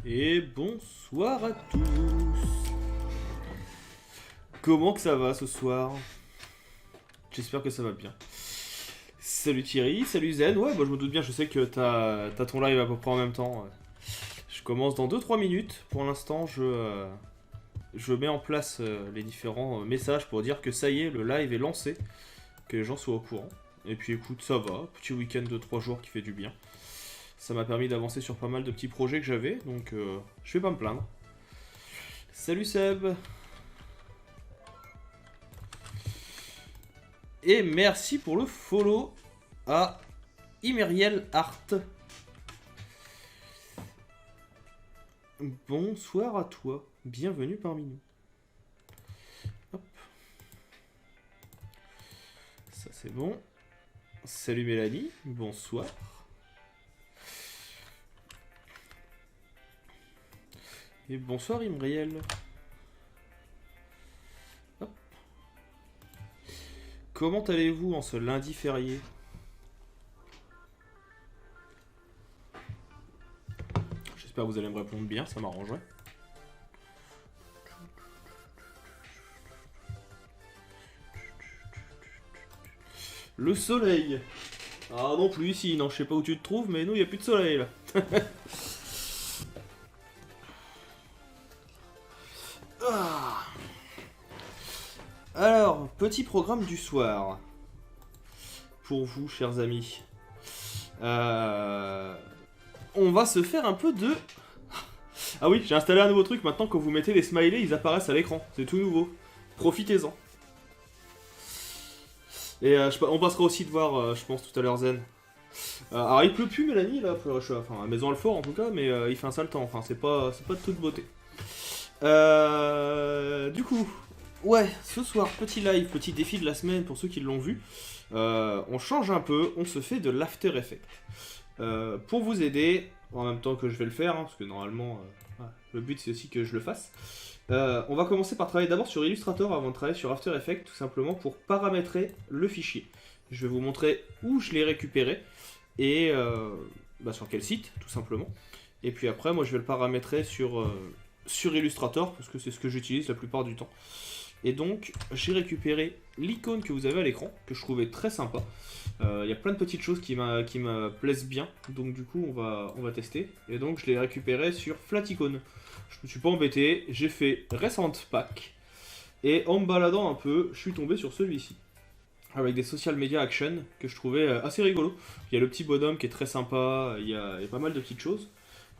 Et bonsoir à tous. Comment que ça va ce soir? J'espère que ça va bien. Salut Thierry, salut Zen. Ouais, bah je me doute bien, je sais que t'as ton live à peu près en même temps. Je commence dans 2-3 minutes. Pour l'instant, je mets en place les différents messages pour dire que ça y est, le live est lancé. Que les gens soient au courant. Et puis écoute, ça va. Petit week-end de 3 jours qui fait du bien. Ça m'a permis d'avancer sur pas mal de petits projets que j'avais, donc je vais pas me plaindre. Salut Seb. Et merci pour le follow à Imeriel Art. Bonsoir à toi, bienvenue parmi nous. Hop. Ça c'est bon. Salut Mélanie, bonsoir. Et bonsoir Imriel. Hop. Comment allez-vous en ce lundi férié? J'espère que vous allez me répondre bien, ça m'arrangerait. Le soleil. Ah non plus ici, non, je sais pas où tu te trouves, mais nous, il n'y a plus de soleil là. Ah. Alors, petit programme du soir. Pour vous, chers amis. On va se faire un peu de... Ah oui, j'ai installé un nouveau truc. Maintenant, quand vous mettez les smileys, ils apparaissent à l'écran. C'est tout nouveau. Profitez-en. Et on passera aussi de voir, je pense, tout à l'heure Zen. Alors, il pleut plus, Mélanie, là. Enfin, à Maison Alfort, en tout cas, mais il fait un sale temps. Enfin, c'est pas de toute beauté. Du coup, ouais, ce soir, petit live, petit défi de la semaine pour ceux qui l'ont vu. On change un peu, on se fait de l'After Effects. Pour vous aider, en même temps que je vais le faire, hein, parce que normalement, le but c'est aussi que je le fasse. On va commencer par travailler d'abord sur Illustrator avant de travailler sur After Effects, tout simplement pour paramétrer le fichier. Je vais vous montrer où je l'ai récupéré et sur quel site, tout simplement. Et puis après, moi je vais le paramétrer sur Illustrator, parce que c'est ce que j'utilise la plupart du temps. Et donc, j'ai récupéré l'icône que vous avez à l'écran, que je trouvais très sympa. Il y a plein de petites choses qui me plaisent bien, donc du coup, on va tester. Et donc, je l'ai récupéré sur Flaticone. Je me suis pas embêté, j'ai fait Recent Pack. Et en me baladant un peu, je suis tombé sur celui-ci. Avec des social media action, que je trouvais assez rigolo. Il y a le petit bonhomme qui est très sympa, il y a pas mal de petites choses.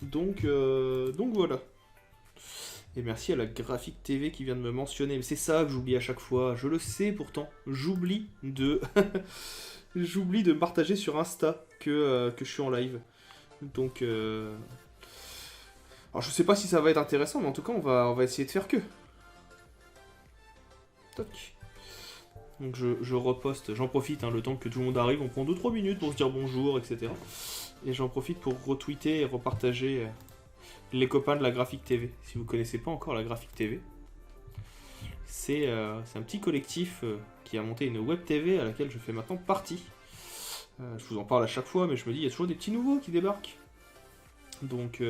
Donc voilà. Et merci à la Graphique TV qui vient de me mentionner. Mais c'est ça que j'oublie à chaque fois. Je le sais pourtant. J'oublie de... J'oublie de partager sur Insta que je suis en live. Donc... Alors je sais pas si ça va être intéressant, mais en tout cas on va essayer de faire que. Toc. Donc je reposte, j'en profite, hein, le temps que tout le monde arrive, on prend 2-3 minutes pour se dire bonjour, etc. Et j'en profite pour retweeter et repartager... les copains de la Graphique TV. Si vous connaissez pas encore la Graphique TV, c'est un petit collectif qui a monté une web TV à laquelle je fais maintenant partie. Je vous en parle à chaque fois, mais je me dis il y a toujours des petits nouveaux qui débarquent. Donc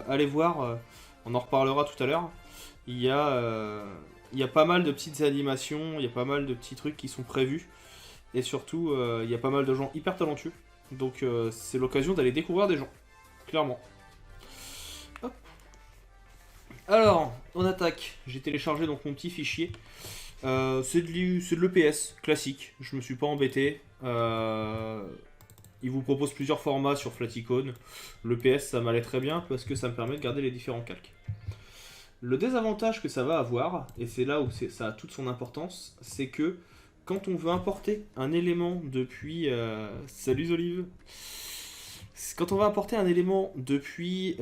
allez voir, on en reparlera tout à l'heure. Il y a pas mal de petites animations, il y a pas mal de petits trucs qui sont prévus. Et surtout, il y a pas mal de gens hyper talentueux. Donc c'est l'occasion d'aller découvrir des gens, clairement. Hop. Alors, on attaque. J'ai téléchargé donc mon petit fichier. C'est de l'EPS classique. Je me suis pas embêté. Il vous propose plusieurs formats sur Flaticone. L'EPS, ça m'allait très bien parce que ça me permet de garder les différents calques. Le désavantage que ça va avoir, et c'est là où ça a toute son importance, c'est que quand on veut importer un élément depuis... Salut Olive. Quand on va importer un élément depuis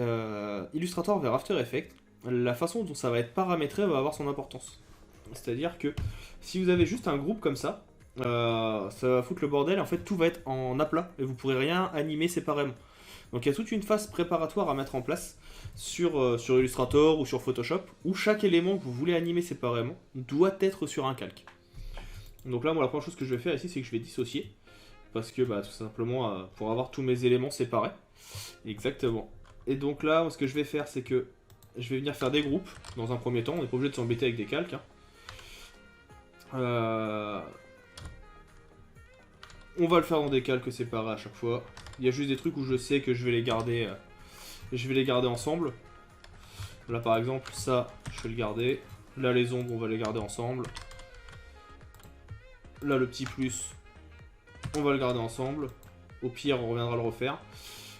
Illustrator vers After Effects, la façon dont ça va être paramétré va avoir son importance. C'est-à-dire que si vous avez juste un groupe comme ça va foutre le bordel, en fait tout va être en aplat et vous pourrez rien animer séparément. Donc il y a toute une phase préparatoire à mettre en place sur Illustrator ou sur Photoshop, où chaque élément que vous voulez animer séparément doit être sur un calque. Donc là, moi, la première chose que je vais faire ici, c'est que je vais dissocier. Parce que, tout simplement, pour avoir tous mes éléments séparés. Exactement. Et donc là, ce que je vais faire, c'est que je vais venir faire des groupes dans un premier temps. On n'est pas obligé de s'embêter avec des calques. Hein. On va le faire dans des calques séparés à chaque fois. Il y a juste des trucs où je sais que je vais les garder ensemble. Là par exemple, ça, je vais le garder. Là les ombres, on va les garder ensemble. Là le petit plus, on va le garder ensemble. Au pire, on reviendra le refaire.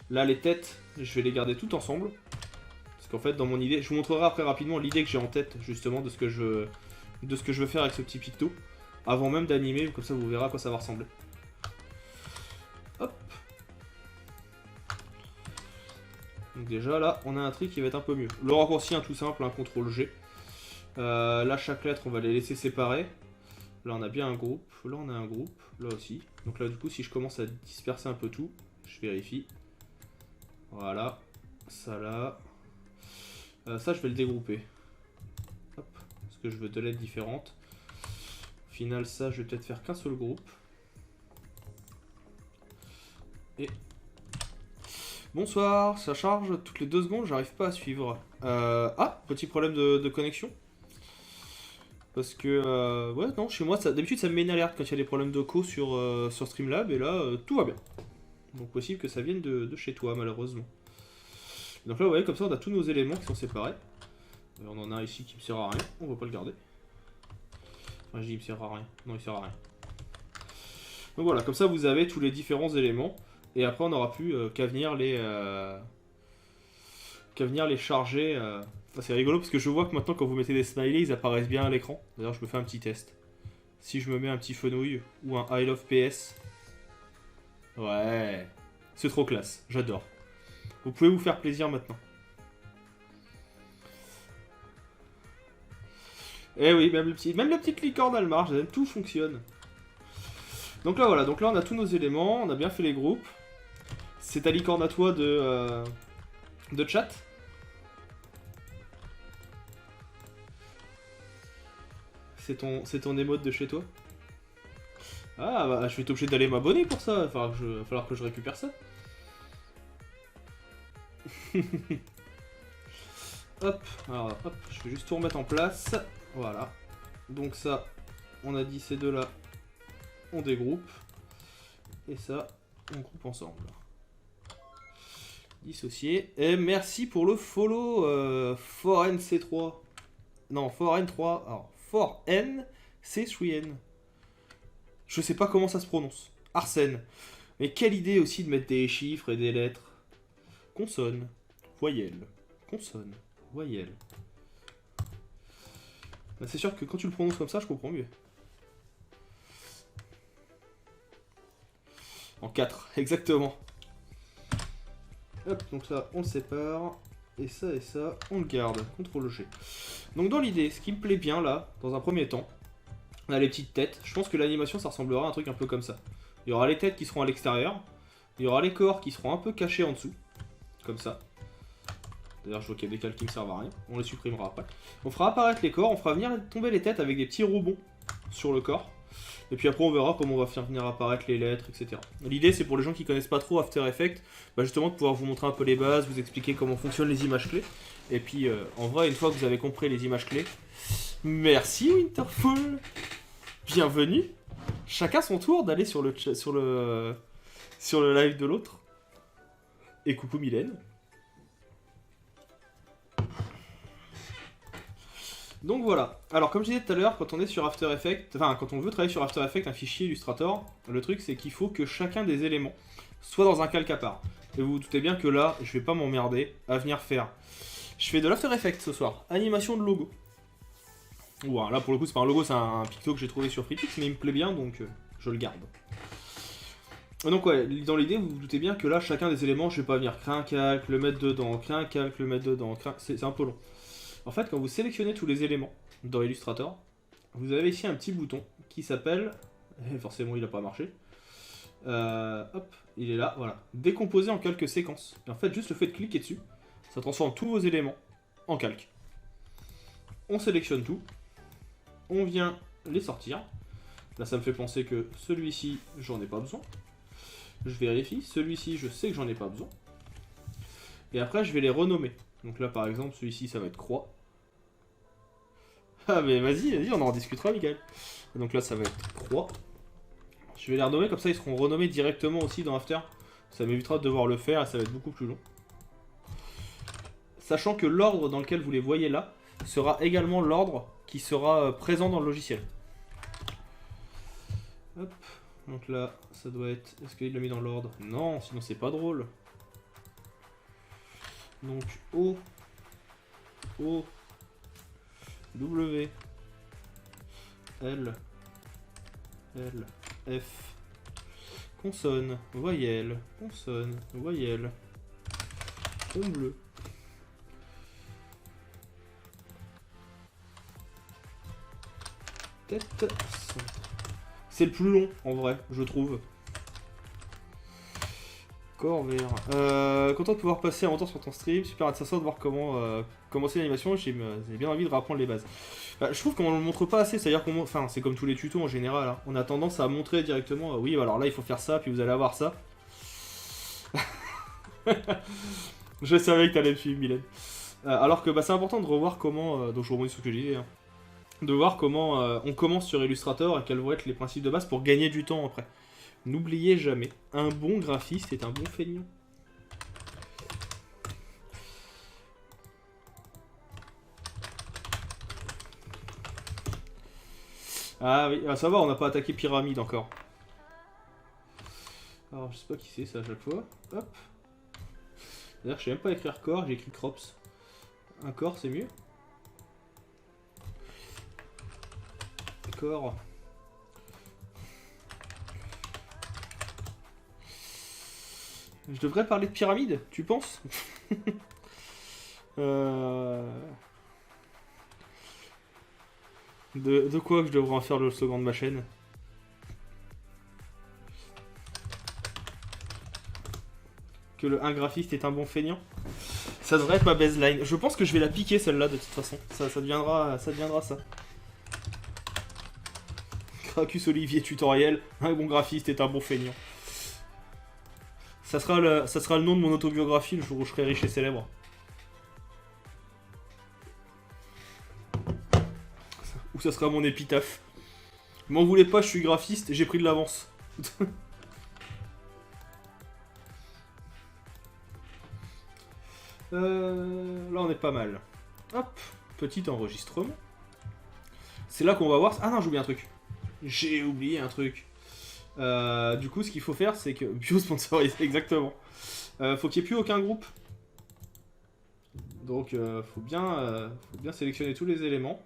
Là les têtes, je vais les garder toutes ensemble. Parce qu'en fait, dans mon idée, je vous montrerai après rapidement l'idée que j'ai en tête justement de ce que je veux faire avec ce petit picto. Avant même d'animer, comme ça vous verrez à quoi ça va ressembler. Hop. Donc déjà là, on a un tri qui va être un peu mieux. Le raccourci, tout simple, un CTRL G. Là, chaque lettre, on va les laisser séparer. Là, on a bien un groupe. Là, on a un groupe. Là aussi. Donc là, du coup, si je commence à disperser un peu tout, je vérifie. Voilà. Ça là. Ça, je vais le dégrouper. Hop. Parce que je veux 2 lettres différentes. Au final, ça, je vais peut-être faire qu'un seul groupe. Et... Bonsoir, ça charge toutes les 2 secondes, j'arrive pas à suivre. Ah, petit problème de connexion. Parce que, ouais, non, chez moi, d'habitude ça me met une alerte quand il y a des problèmes de co sur Streamlab, et là, tout va bien. Donc possible que ça vienne de chez toi, malheureusement. Donc là, vous voyez, comme ça, on a tous nos éléments qui sont séparés. Et on en a ici qui me sert à rien, on va pas le garder. Enfin, je dis il me sert à rien, non, il sert à rien. Donc voilà, comme ça, vous avez tous les différents éléments. Et après, on n'aura plus qu'à venir les charger. C'est rigolo parce que je vois que maintenant, quand vous mettez des smileys, ils apparaissent bien à l'écran. D'ailleurs, je me fais un petit test. Si je me mets un petit fenouil ou un I love PS. Ouais. C'est trop classe. J'adore. Vous pouvez vous faire plaisir maintenant. Eh oui, même le petit licorne elle marche. Tout fonctionne. Donc là, voilà. Donc là, on a tous nos éléments. On a bien fait les groupes. C'est ta licorne à toi de chat. C'est ton émote de chez toi. Ah bah je vais être obligé d'aller m'abonner pour ça. Il va falloir que je récupère ça. Hop, alors hop, je vais juste tout remettre en place. Voilà. Donc ça, on a dit ces deux-là, on dégroupe. Et ça, on groupe ensemble. Dissocier. Et merci pour le follow, ForNC3. Non, ForN3. Alors, ForNC3N. Je sais pas comment ça se prononce. Arsène. Mais quelle idée aussi de mettre des chiffres et des lettres. Consonne. Voyelle. Consonne. Voyelle. Ben, c'est sûr que quand tu le prononces comme ça, je comprends mieux. En 4, exactement. Hop, donc ça, on le sépare. Et ça, on le garde. CTRL G. Donc dans l'idée, ce qui me plaît bien là, dans un premier temps, on a les petites têtes. Je pense que l'animation, ça ressemblera à un truc un peu comme ça. Il y aura les têtes qui seront à l'extérieur. Il y aura les corps qui seront un peu cachés en dessous. Comme ça. D'ailleurs, je vois qu'il y a des calques qui ne servent à rien. On les supprimera après. On fera apparaître les corps. On fera venir tomber les têtes avec des petits rebonds sur le corps. Et puis après, on verra comment on va faire venir apparaître les lettres, etc. L'idée, c'est pour les gens qui connaissent pas trop After Effects, bah justement de pouvoir vous montrer un peu les bases, vous expliquer comment fonctionnent les images clés. Et puis, en vrai, une fois que vous avez compris les images clés, merci Winterfall. Bienvenue. Chacun son tour d'aller sur le live de l'autre. Et coucou Mylène. Donc voilà. Alors comme je disais tout à l'heure, quand on est sur After Effects, enfin quand on veut travailler sur After Effects, un fichier Illustrator, le truc c'est qu'il faut que chacun des éléments soit dans un calque à part. Et vous vous doutez bien que là, je vais pas m'emmerder à venir faire. Je fais de l'After Effects ce soir. Animation de logo. Voilà, là pour le coup c'est pas un logo, c'est un picto que j'ai trouvé sur FreePix, mais il me plaît bien donc je le garde. Donc ouais, dans l'idée vous vous doutez bien que là chacun des éléments, je vais pas venir créer un calque, le mettre dedans, créer un calque, le mettre dedans, c'est un peu long. En fait, quand vous sélectionnez tous les éléments dans Illustrator, vous avez ici un petit bouton qui s'appelle... Forcément, il n'a pas marché. Hop, il est là, voilà. Décomposer en quelques séquences. Et en fait, juste le fait de cliquer dessus, ça transforme tous vos éléments en calque. On sélectionne tout. On vient les sortir. Là, ça me fait penser que celui-ci, j'en ai pas besoin. Je vérifie. Celui-ci, je sais que j'en ai pas besoin. Et après, je vais les renommer. Donc là, par exemple, celui-ci, ça va être croix. Ah, mais vas-y, on en discutera, Michael. Et donc là, ça va être croix. Je vais les renommer, comme ça, ils seront renommés directement aussi dans After. Ça m'évitera de devoir le faire et ça va être beaucoup plus long. Sachant que l'ordre dans lequel vous les voyez là sera également l'ordre qui sera présent dans le logiciel. Hop. Donc là, ça doit être... Est-ce qu'il l'a mis dans l'ordre? Non, sinon c'est pas drôle. Donc O, O, W, L, L, F, consonne, voyelle, rond bleu. Tête, centre. C'est le plus long, en vrai, je trouve. Corps vert. Content de pouvoir passer un temps sur ton stream. Super intéressant de voir comment commencer l'animation. J'ai bien envie de réapprendre les bases. Bah, je trouve qu'on ne le montre pas assez. C'est-à-dire qu'on... Enfin, c'est comme tous les tutos en général. Hein. On a tendance à montrer directement. Oui, alors là, il faut faire ça, puis vous allez avoir ça. Je savais que t'allais me suivre, Mylène. Alors que bah, c'est important de revoir comment... donc je rebondis sur ce que je disais. Hein. De voir comment on commence sur Illustrator et quels vont être les principes de base pour gagner du temps après. N'oubliez jamais, un bon graphiste est un bon feignant. Ah oui, ça va, on n'a pas attaqué Pyramide encore. Alors je sais pas qui c'est ça à chaque fois. Hop. D'ailleurs je sais même pas écrire corps, j'ai écrit crops. Un corps c'est mieux. Corps. Je devrais parler de pyramide, tu penses? De quoi que je devrais en faire le slogan de ma chaîne? Que un graphiste est un bon feignant? Ça devrait être ma baseline. Je pense que je vais la piquer celle-là de toute façon. Ça deviendra ça. Cracus Olivier tutoriel, un bon graphiste est un bon feignant. Ça sera le nom de mon autobiographie le jour où je serai riche et célèbre. Ou ça sera mon épitaphe. M'en voulez pas, je suis graphiste, j'ai pris de l'avance. Là on est pas mal. Hop, petit enregistrement. C'est là qu'on va voir... Ah non, j'ai oublié un truc. J'ai oublié un truc. Du coup, ce qu'il faut faire, c'est que... Bio sponsorisé, exactement. Faut qu'il n'y ait plus aucun groupe. Donc, faut bien sélectionner tous les éléments.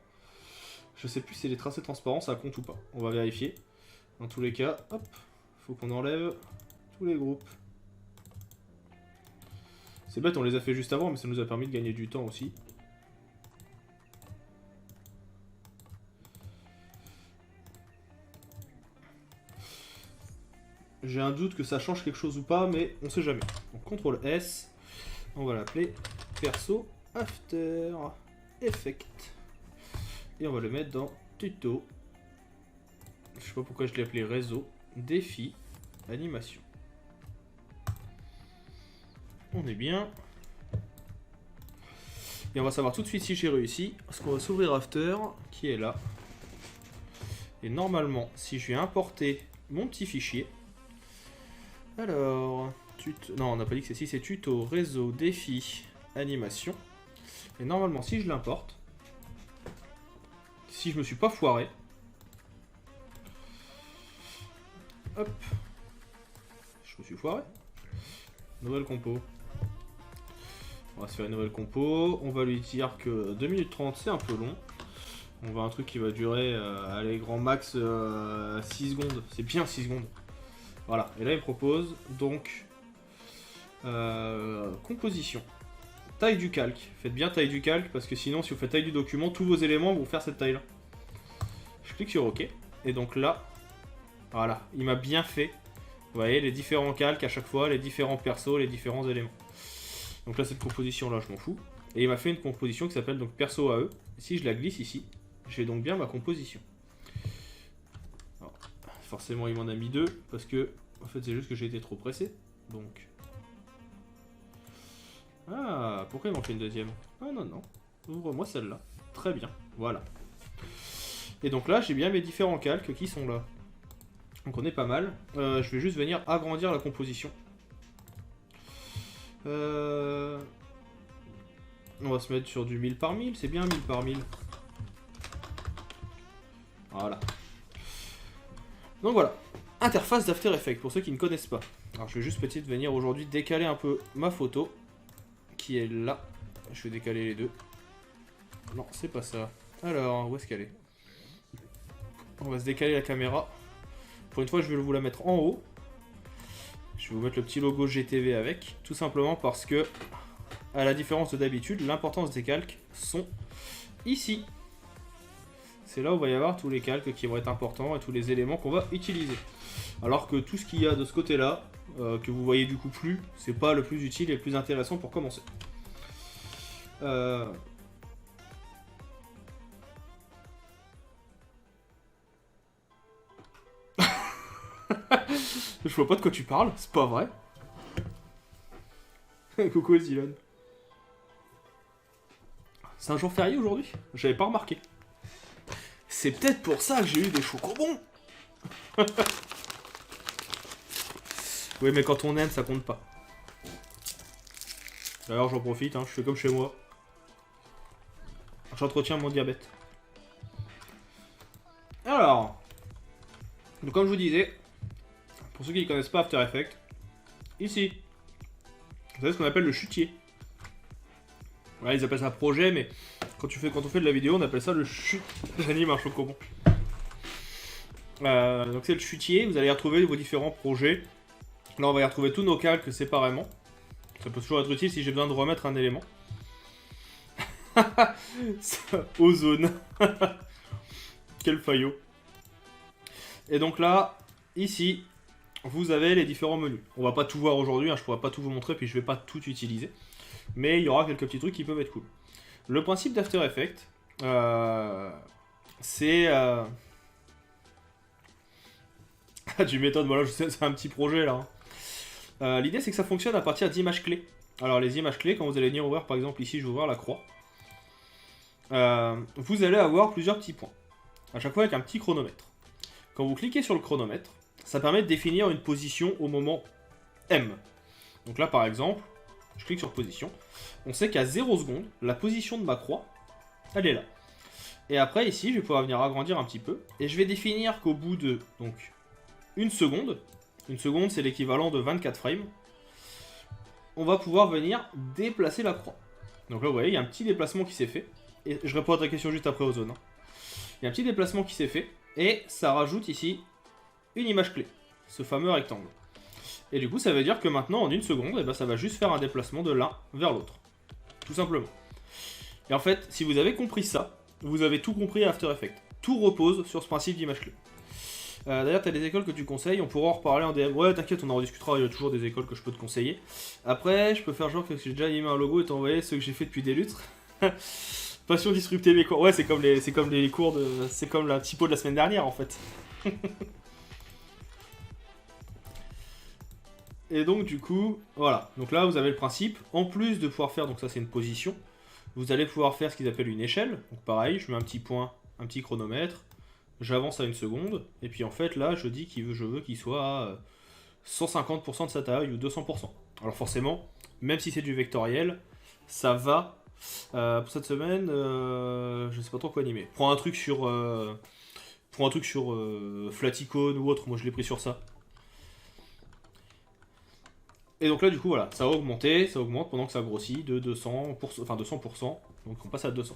Je sais plus si les tracés transparents, ça compte ou pas. On va vérifier. Dans tous les cas, hop, faut qu'on enlève tous les groupes. C'est bête, on les a fait juste avant, mais ça nous a permis de gagner du temps aussi. J'ai un doute que ça change quelque chose ou pas, mais on sait jamais. Donc CTRL S, on va l'appeler Perso After Effect. Et on va le mettre dans Tuto. Je sais pas pourquoi je l'ai appelé Réseau, Défi, Animation. On est bien. Et on va savoir tout de suite si j'ai réussi, parce qu'on va s'ouvrir After, qui est là. Et normalement, si je vais importer mon petit fichier, alors, non, on n'a pas dit que c'est si, c'est tuto, réseau, défi, animation. Et normalement, si je l'importe, si je me suis pas foiré, hop, je me suis foiré. Nouvelle compo. On va se faire une nouvelle compo. On va lui dire que 2 minutes 30, c'est un peu long. On va un truc qui va durer, allez, grand max 6 secondes. C'est bien 6 secondes. Voilà, et là il me propose donc composition, taille du calque. Faites bien taille du calque parce que sinon si vous faites taille du document, tous vos éléments vont faire cette taille là. Je clique sur OK et donc là, voilà, il m'a bien fait. Vous voyez les différents calques à chaque fois, les différents persos, les différents éléments. Donc là cette composition là je m'en fous. Et il m'a fait une composition qui s'appelle donc perso AE. Si je la glisse ici, j'ai donc bien ma composition. Forcément il m'en a mis 2 parce que en fait c'est juste que j'ai été trop pressé. Donc Ah, pourquoi il m'en fait une deuxième? Ah non, non. Ouvre-moi celle-là. Très bien, voilà. Et donc là, j'ai bien mes différents calques qui sont là. Donc on est pas mal. Je vais juste venir agrandir la composition. On va se mettre sur du 1000 par 1000, c'est bien 1000 par 1000. Voilà. Donc voilà, interface d'After Effects pour ceux qui ne connaissent pas. Alors je vais juste peut-être venir aujourd'hui décaler un peu ma photo, qui est là. Je vais décaler les deux. Non, c'est pas ça. Alors, où est-ce qu'elle est? On va se décaler la caméra. Pour une fois, je vais vous la mettre en haut. Je vais vous mettre le petit logo GTV avec, tout simplement parce que, à la différence de d'habitude, l'importance des calques sont ici. C'est là où il va y avoir tous les calques qui vont être importants et tous les éléments qu'on va utiliser. Alors que tout ce qu'il y a de ce côté-là, que vous voyez du coup plus, c'est pas le plus utile et le plus intéressant pour commencer. Je vois pas de quoi tu parles, c'est pas vrai. Coucou Zilon. C'est un jour férié aujourd'hui? J'avais pas remarqué. C'est peut-être pour ça que j'ai eu des chocobons. Oui, mais quand on aime, ça compte pas. D'ailleurs, j'en profite, hein, je fais comme chez moi. J'entretiens mon diabète. Alors, donc comme je vous disais, pour ceux qui ne connaissent pas After Effects, ici, vous savez ce qu'on appelle le chutier. Ouais, ils appellent ça projet, mais quand on fait de la vidéo, on appelle ça le chut. J'anime un chocobon. Donc c'est le chutier, vous allez y retrouver vos différents projets. Là, on va y retrouver tous nos calques séparément. Ça peut toujours être utile si j'ai besoin de remettre un élément. Ozone. Quel faillot. Et donc là, ici, vous avez les différents menus. On va pas tout voir aujourd'hui, hein, je pourrais pas tout vous montrer, puis je vais pas tout utiliser. Mais il y aura quelques petits trucs qui peuvent être cool. Le principe d'After Effects, c'est... du méthode, voilà, je sais, c'est un petit projet là. L'idée c'est que ça fonctionne à partir d'images clés. Alors les images clés, quand vous allez venir ouvrir, par exemple ici je vais ouvrir la croix, vous allez avoir plusieurs petits points. À chaque fois avec un petit chronomètre. Quand vous cliquez sur le chronomètre, ça permet de définir une position au moment M. Donc là par exemple, je clique sur position, on sait qu'à 0 secondes, la position de ma croix, elle est là. Et après ici, je vais pouvoir venir agrandir un petit peu, et je vais définir qu'au bout de donc, une seconde c'est l'équivalent de 24 frames, on va pouvoir venir déplacer la croix. Donc là vous voyez, il y a un petit déplacement qui s'est fait, et je réponds à ta question juste après Ozone. Il y a un petit déplacement qui s'est fait, et ça rajoute ici une image clé, ce fameux rectangle. Et du coup, ça veut dire que maintenant, en une seconde, eh ben, ça va juste faire un déplacement de l'un vers l'autre. Tout simplement. Et en fait, si vous avez compris ça, vous avez tout compris à After Effects. Tout repose sur ce principe d'image clé. D'ailleurs, tu as des écoles que tu conseilles, on pourra en reparler en DM. Ouais, t'inquiète, on en rediscutera, il y a toujours des écoles que je peux te conseiller. Après, je peux faire genre que j'ai déjà animé un logo et t'envoyer ceux que j'ai fait depuis des lustres. Passion disrupter mes cours. Ouais, c'est comme les cours de... C'est comme la typo de la semaine dernière, en fait. Et donc du coup, voilà. Donc là, vous avez le principe. En plus de pouvoir faire, donc ça c'est une position, vous allez pouvoir faire ce qu'ils appellent une échelle. Donc pareil, je mets un petit point, un petit chronomètre, j'avance à une seconde, et puis en fait là, je dis que je veux qu'il soit à 150% de sa taille ou 200%. Alors forcément, même si c'est du vectoriel, ça va. Pour cette semaine, je sais pas trop quoi animer. Prends un truc sur, Flaticone ou autre. Moi, je l'ai pris sur ça. Et donc là, du coup, voilà, ça va augmenter, ça augmente pendant que ça grossit de 200%, enfin 200%, donc on passe à 200.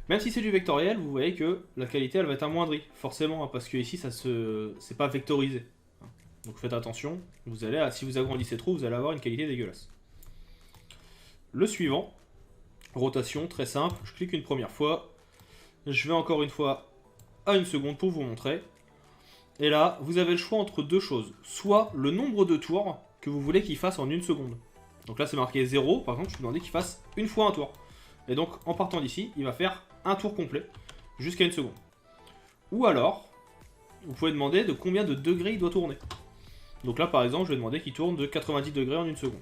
Même si c'est du vectoriel, vous voyez que la qualité, elle va être amoindrie, forcément, hein, parce que ici, c'est pas vectorisé. Donc faites attention, si vous agrandissez trop, vous allez avoir une qualité dégueulasse. Le suivant, rotation, très simple, je clique une première fois, je vais encore une fois à une seconde pour vous montrer. Et là, vous avez le choix entre deux choses, soit le nombre de tours que vous voulez qu'il fasse en une seconde. Donc là c'est marqué 0, par contre je vais demander qu'il fasse une fois un tour. Et donc en partant d'ici, il va faire un tour complet, jusqu'à une seconde. Ou alors, vous pouvez demander de combien de degrés il doit tourner. Donc là par exemple, je vais demander qu'il tourne de 90 degrés en une seconde.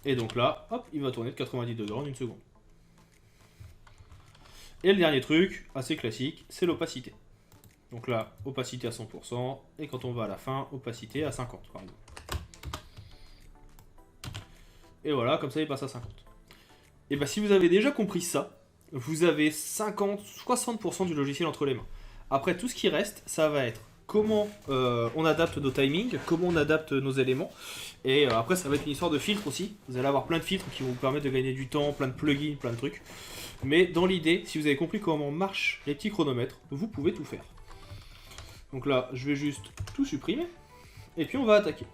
Et donc là, hop, il va tourner de 90 degrés en une seconde. Et le dernier truc, assez classique, c'est l'opacité. Donc là, opacité à 100%, et quand on va à la fin, opacité à 50 par exemple. Et voilà, comme ça il passe à 50. Et bah si vous avez déjà compris ça, vous avez 50-60% du logiciel entre les mains. Après, tout ce qui reste, ça va être comment on adapte nos timings, comment on adapte nos éléments. Et après, ça va être une histoire de filtres aussi. Vous allez avoir plein de filtres qui vont vous permettre de gagner du temps, plein de plugins, plein de trucs. Mais dans l'idée, si vous avez compris comment marchent les petits chronomètres, vous pouvez tout faire. Donc là, je vais juste tout supprimer. Et puis on va attaquer.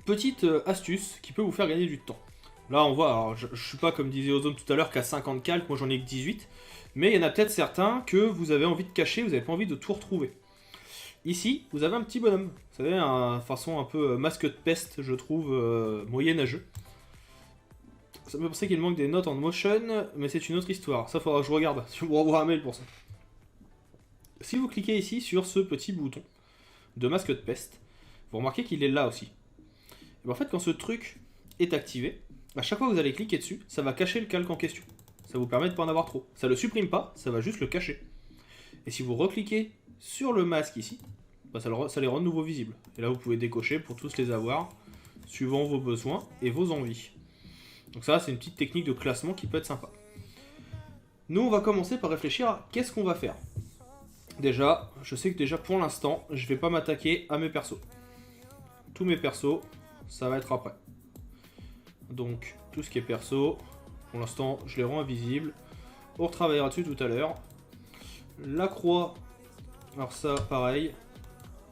Petite astuce qui peut vous faire gagner du temps. Là, on voit, alors je suis pas comme disait Ozone tout à l'heure qu'à 50 calques, moi j'en ai que 18. Mais il y en a peut-être certains que vous avez envie de cacher, vous n'avez pas envie de tout retrouver. Ici, vous avez un petit bonhomme. Vous savez, une façon un peu masque de peste, je trouve, moyenâgeux. Ça me pensait qu'il manque des notes en motion, mais c'est une autre histoire. Ça, faudra que je regarde. Si vous m'envoie un mail pour ça. Si vous cliquez ici sur ce petit bouton de masque de peste, vous remarquez qu'il est là aussi. Et en fait, quand ce truc est activé, à chaque fois que vous allez cliquer dessus, ça va cacher le calque en question. Ça vous permet de ne pas en avoir trop. Ça le supprime pas, ça va juste le cacher. Et si vous recliquez sur le masque ici, bah ça les rend de nouveau visibles. Et là, vous pouvez décocher pour tous les avoir, suivant vos besoins et vos envies. Donc ça, c'est une petite technique de classement qui peut être sympa. Nous, on va commencer par réfléchir à qu'est-ce qu'on va faire. Déjà, je sais que déjà pour l'instant, je vais pas m'attaquer à mes persos. Tous mes persos, ça va être après. Donc, tout ce qui est perso, pour l'instant, je les rends invisibles. On retravaillera dessus tout à l'heure. La croix, alors ça, pareil.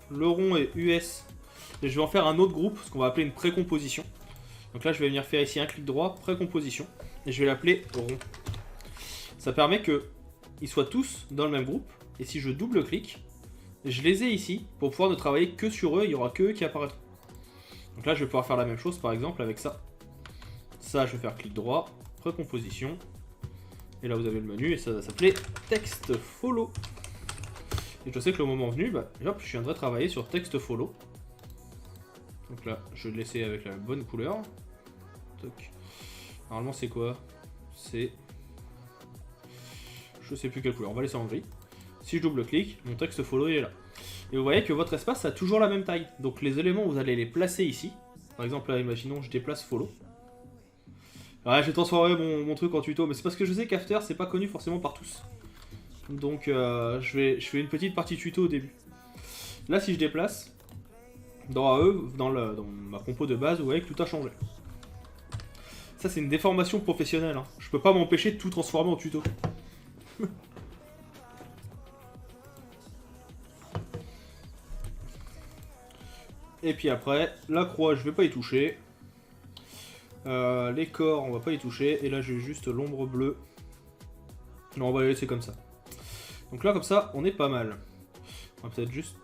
Le rond est US. Et je vais en faire un autre groupe, ce qu'on va appeler une précomposition. Donc là, je vais venir faire ici un clic droit, précomposition. Et je vais l'appeler rond. Ça permet qu'ils soient tous dans le même groupe. Et si je double-clique, je les ai ici pour pouvoir ne travailler que sur eux. Il n'y aura que eux qui apparaîtront. Donc là, je vais pouvoir faire la même chose, par exemple, avec ça. Ça, je vais faire clic droit, précomposition. Et là, vous avez le menu et ça va s'appeler texte follow. Et je sais que le moment venu, bah, hop, je viendrai travailler sur texte follow. Donc là, je vais le laisser avec la bonne couleur. Toc. Normalement, c'est quoi? C'est... Je sais plus quelle couleur, on va laisser en gris. Si je double-clique, mon texte follow il est là. Et vous voyez que votre espace a toujours la même taille. Donc les éléments, vous allez les placer ici. Par exemple, là, imaginons, je déplace follow. Ouais, j'ai transformé mon truc en tuto, mais c'est parce que je sais qu'After, c'est pas connu forcément par tous. Donc je fais une petite partie tuto au début. Là, si je déplace, dans ma compo de base, vous voyez que tout a changé. Ça, c'est une déformation professionnelle. Hein. Je peux pas m'empêcher de tout transformer en tuto. Et puis après, la croix, je vais pas y toucher. Les corps, on va pas y toucher. Et là, j'ai juste l'ombre bleue. Non, on va les laisser comme ça. Donc là, comme ça, on est pas mal. On va peut-être juste...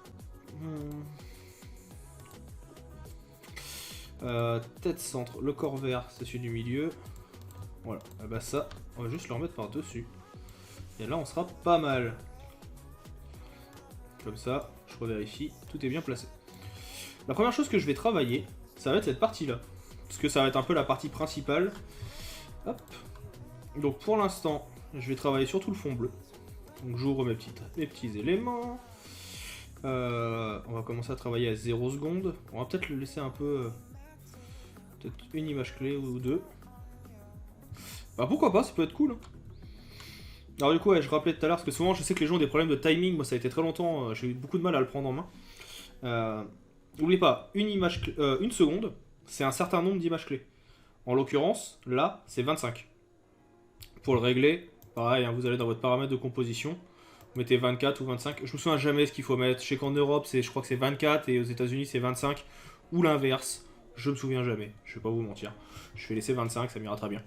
tête centre, le corps vert, c'est celui du milieu. Voilà, et bah ça, on va juste le remettre par-dessus. Et là, on sera pas mal. Comme ça, je revérifie, tout est bien placé. La première chose que je vais travailler, ça va être cette partie-là. Parce que ça va être un peu la partie principale. Hop. Donc pour l'instant, je vais travailler sur tout le fond bleu. Donc j'ouvre mes petits éléments. On va commencer à travailler à 0 secondes. On va peut-être le laisser un peu... peut-être une image clé ou deux. Bah pourquoi pas, ça peut être cool. Hein. Alors du coup, ouais, je rappelais tout à l'heure, parce que souvent je sais que les gens ont des problèmes de timing. Moi ça a été très longtemps, j'ai eu beaucoup de mal à le prendre en main. N'oubliez pas, une seconde, c'est un certain nombre d'images clés. En l'occurrence, là, c'est 25. Pour le régler, pareil, hein, vous allez dans votre paramètre de composition, vous mettez 24 ou 25. Je me souviens jamais ce qu'il faut mettre. Je sais qu'en Europe, je crois que c'est 24 et aux États-Unis c'est 25 ou l'inverse. Je me souviens jamais. Je vais pas vous mentir. Je vais laisser 25, ça m'ira très bien.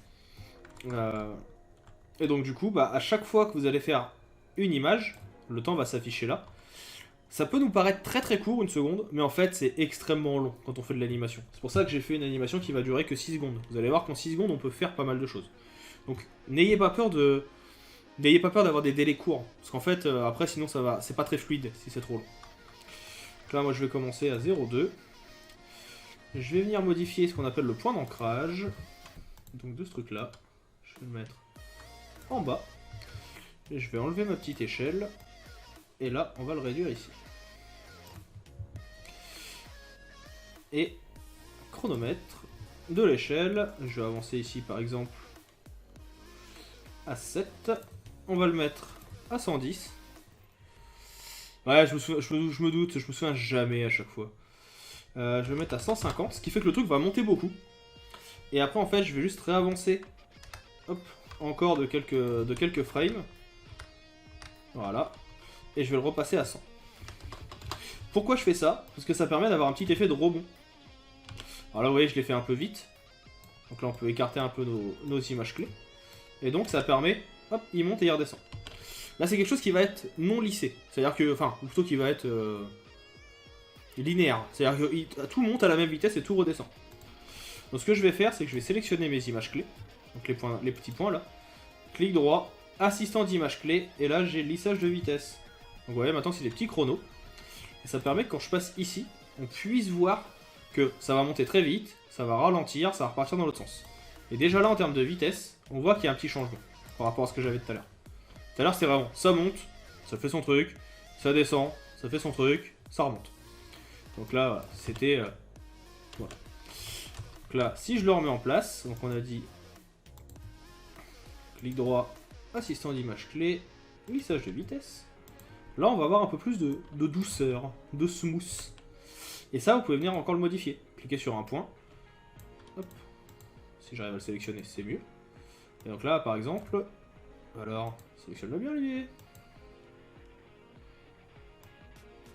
Et donc du coup, bah, à chaque fois que vous allez faire une image, le temps va s'afficher là. Ça peut nous paraître très très court, une seconde, mais en fait c'est extrêmement long quand on fait de l'animation. C'est pour ça que j'ai fait une animation qui va durer que 6 secondes. Vous allez voir qu'en 6 secondes on peut faire pas mal de choses. Donc n'ayez pas peur d'avoir des délais courts. Parce qu'en fait après sinon ça va, c'est pas très fluide si c'est trop long. Donc là moi je vais commencer à 0,2. je vais venir modifier ce qu'on appelle le point d'ancrage. Donc de ce truc là, je vais le mettre en bas. Et je vais enlever ma petite échelle. Et là, on va le réduire ici. Et chronomètre de l'échelle. Je vais avancer ici par exemple à 7. On va le mettre à 110. Ouais, je me doute, je me souviens jamais à chaque fois. Je vais le mettre à 150, ce qui fait que le truc va monter beaucoup. Et après, en fait, je vais juste réavancer. Hop, encore de quelques frames. Voilà. Et je vais le repasser à 100. Pourquoi je fais ça? Parce que ça permet d'avoir un petit effet de rebond. Alors là, vous voyez, je l'ai fait un peu vite. Donc là, on peut écarter un peu nos images clés. Et donc, ça permet... Hop, il monte et il redescend. Là, c'est quelque chose qui va être non lissé. C'est-à-dire que... Enfin, ou plutôt qui va être... linéaire. C'est-à-dire que tout monte à la même vitesse et tout redescend. Donc ce que je vais faire, c'est que je vais sélectionner mes images clés. Donc les petits points là. Clic droit, assistant d'image clé. Et là, j'ai lissage de vitesse. Donc vous voyez, maintenant, c'est des petits chronos. Et ça permet que quand je passe ici, on puisse voir que ça va monter très vite, ça va ralentir, ça va repartir dans l'autre sens. Et déjà là, en termes de vitesse, on voit qu'il y a un petit changement par rapport à ce que j'avais tout à l'heure. Tout à l'heure, c'était vraiment, ça monte, ça fait son truc, ça descend, ça fait son truc, ça remonte. Donc là, voilà, c'était... voilà. Donc là, si je le remets en place, donc on a dit... Clic droit, assistant d'image clé, lissage de vitesse. Là, on va avoir un peu plus de douceur, de smooth. Et ça, vous pouvez venir encore le modifier. Cliquez sur un point. Hop. Si j'arrive à le sélectionner, c'est mieux. Et donc là, par exemple... Alors, sélectionne-le bien, lui.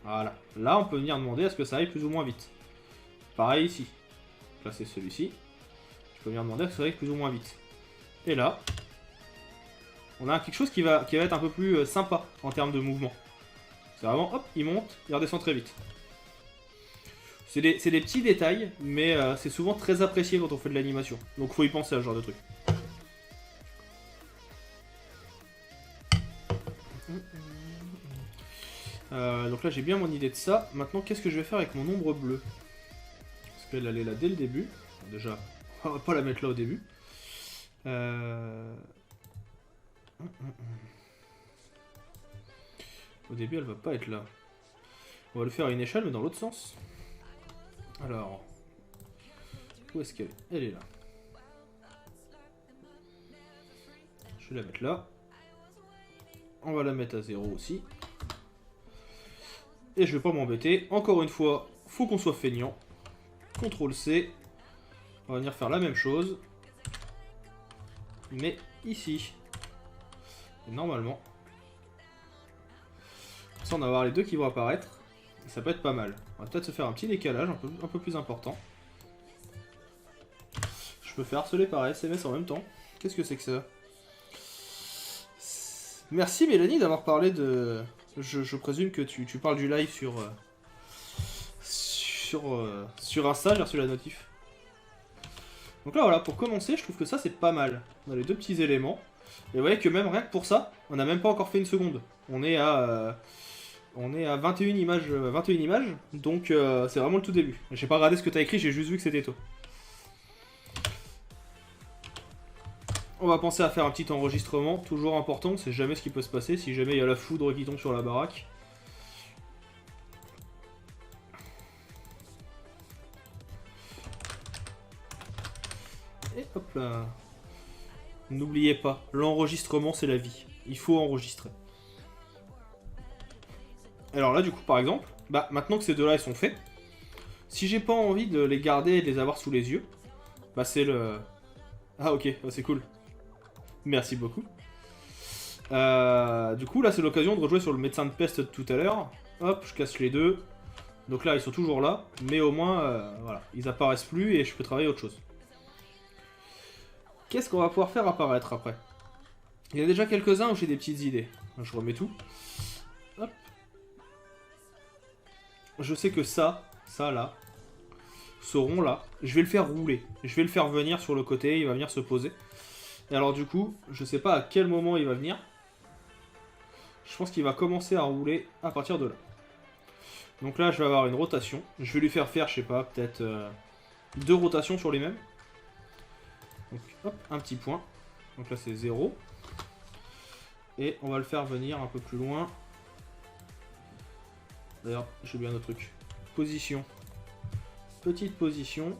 Voilà. Là, on peut venir demander à ce que ça aille plus ou moins vite. Pareil ici. Là, c'est celui-ci. Je peux venir demander à ce que ça aille plus ou moins vite. Et là, on a quelque chose qui va être un peu plus sympa en termes de mouvement. C'est vraiment, hop, il monte, il redescend très vite. C'est des petits détails, mais c'est souvent très apprécié quand on fait de l'animation. Donc faut y penser à ce genre de truc. Donc là j'ai bien mon idée de ça. Maintenant qu'est-ce que je vais faire avec mon ombre bleue? Parce qu'elle allait là dès le début. Alors, déjà, on va pas la mettre là au début. Au début elle va pas être là. On va le faire à une échelle mais dans l'autre sens. Alors, où est-ce qu'elle est? Elle est là. Je vais la mettre là. On va la mettre à 0 aussi. Et je vais pas m'embêter. Encore une fois, faut qu'on soit feignant. CTRL C. On va venir faire la même chose. Mais ici. Et normalement. Ça, on va avoir les deux qui vont apparaître. Et ça peut être pas mal. On va peut-être se faire un petit décalage un peu plus important. Je me fais harceler par SMS en même temps. Qu'est-ce que c'est que ça? Merci Mélanie d'avoir parlé de... Je présume que tu parles du live sur Insta, j'ai reçu la notif. Donc là voilà, pour commencer, je trouve que ça c'est pas mal. On a les deux petits éléments. Et vous voyez que même rien que pour ça, on n'a même pas encore fait une seconde. On est à 21 images, donc c'est vraiment le tout début. J'ai pas regardé ce que t'as écrit, j'ai juste vu que c'était toi. On va penser à faire un petit enregistrement, toujours important, on sait jamais ce qui peut se passer, si jamais il y a la foudre qui tombe sur la baraque. Et hop là. N'oubliez pas, l'enregistrement c'est la vie. Il faut enregistrer. Alors là du coup par exemple, bah maintenant que ces deux là ils sont faits, si j'ai pas envie de les garder et de les avoir sous les yeux, bah c'est le... Ah ok, bah, c'est cool. Merci beaucoup. Du coup là c'est l'occasion de rejouer sur le médecin de peste de tout à l'heure. Hop, je casse les deux. Donc là ils sont toujours là, mais au moins voilà, ils apparaissent plus et je peux travailler autre chose. Qu'est-ce qu'on va pouvoir faire apparaître après? Il y a déjà quelques-uns où j'ai des petites idées. Je remets tout. Hop. Je sais que ça là, ce rond là, je vais le faire rouler. Je vais le faire venir sur le côté, il va venir se poser. Et alors du coup, je sais pas à quel moment il va venir. Je pense qu'il va commencer à rouler à partir de là. Donc là, je vais avoir une rotation. Je vais lui faire, je sais pas, peut-être 2 rotations sur les mêmes. Donc hop, un petit point. Donc là c'est 0. Et on va le faire venir un peu plus loin. D'ailleurs, j'ai oublié un autre truc. Position. Petite position.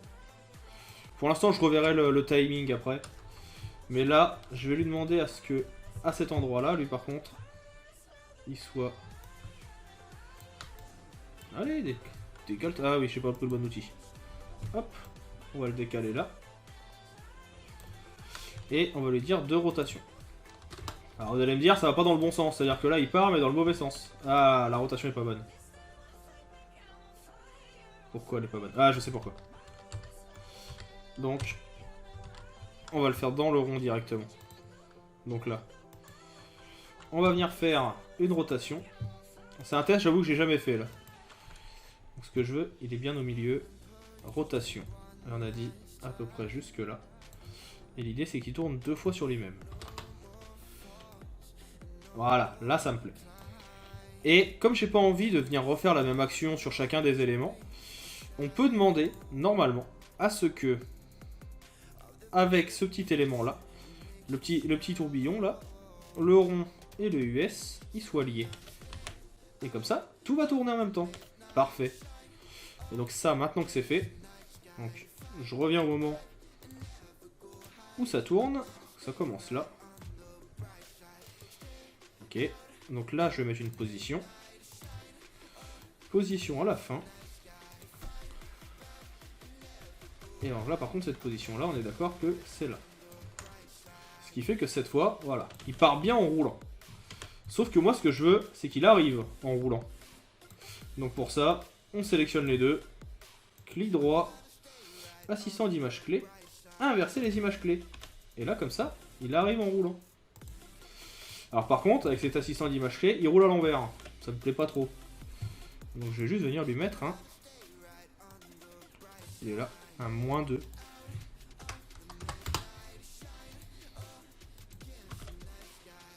Pour l'instant, je reverrai le timing après. Mais là, je vais lui demander à ce que, à cet endroit-là, lui par contre, il soit... Allez, décale... Ah oui, je sais pas pris le bon outil. Hop, on va le décaler là. Et on va lui dire 2 rotations. Alors vous allez me dire, ça va pas dans le bon sens. C'est-à-dire que là, il part, mais dans le mauvais sens. Ah, la rotation est pas bonne. Pourquoi elle est pas bonne? Ah, je sais pourquoi. Donc, on va le faire dans le rond directement. Donc là. On va venir faire une rotation. C'est un test, j'avoue que j'ai jamais fait là. Donc ce que je veux, il est bien au milieu. Rotation. Et on a dit à peu près jusque là. Et l'idée c'est qu'il tourne 2 fois sur lui-même. Voilà, là ça me plaît. Et comme j'ai pas envie de venir refaire la même action sur chacun des éléments, on peut demander, normalement, à ce que, avec ce petit élément là, le petit tourbillon là, le rond et le US, ils soient liés. Et comme ça, tout va tourner en même temps. Parfait. Et donc ça, maintenant que c'est fait, donc je reviens au moment où ça tourne. Ça commence là. Ok. Donc là, je vais mettre une position. Position à la fin. Et alors là, par contre, cette position-là, on est d'accord que c'est là. Ce qui fait que cette fois, voilà, il part bien en roulant. Sauf que moi, ce que je veux, c'est qu'il arrive en roulant. Donc pour ça, on sélectionne les deux. Clic droit, assistant d'image clé, inverser les images clés. Et là, comme ça, il arrive en roulant. Alors par contre, avec cet assistant d'image clé, il roule à l'envers. Ça me plaît pas trop. Donc je vais juste venir lui mettre un... Il est là, un -2.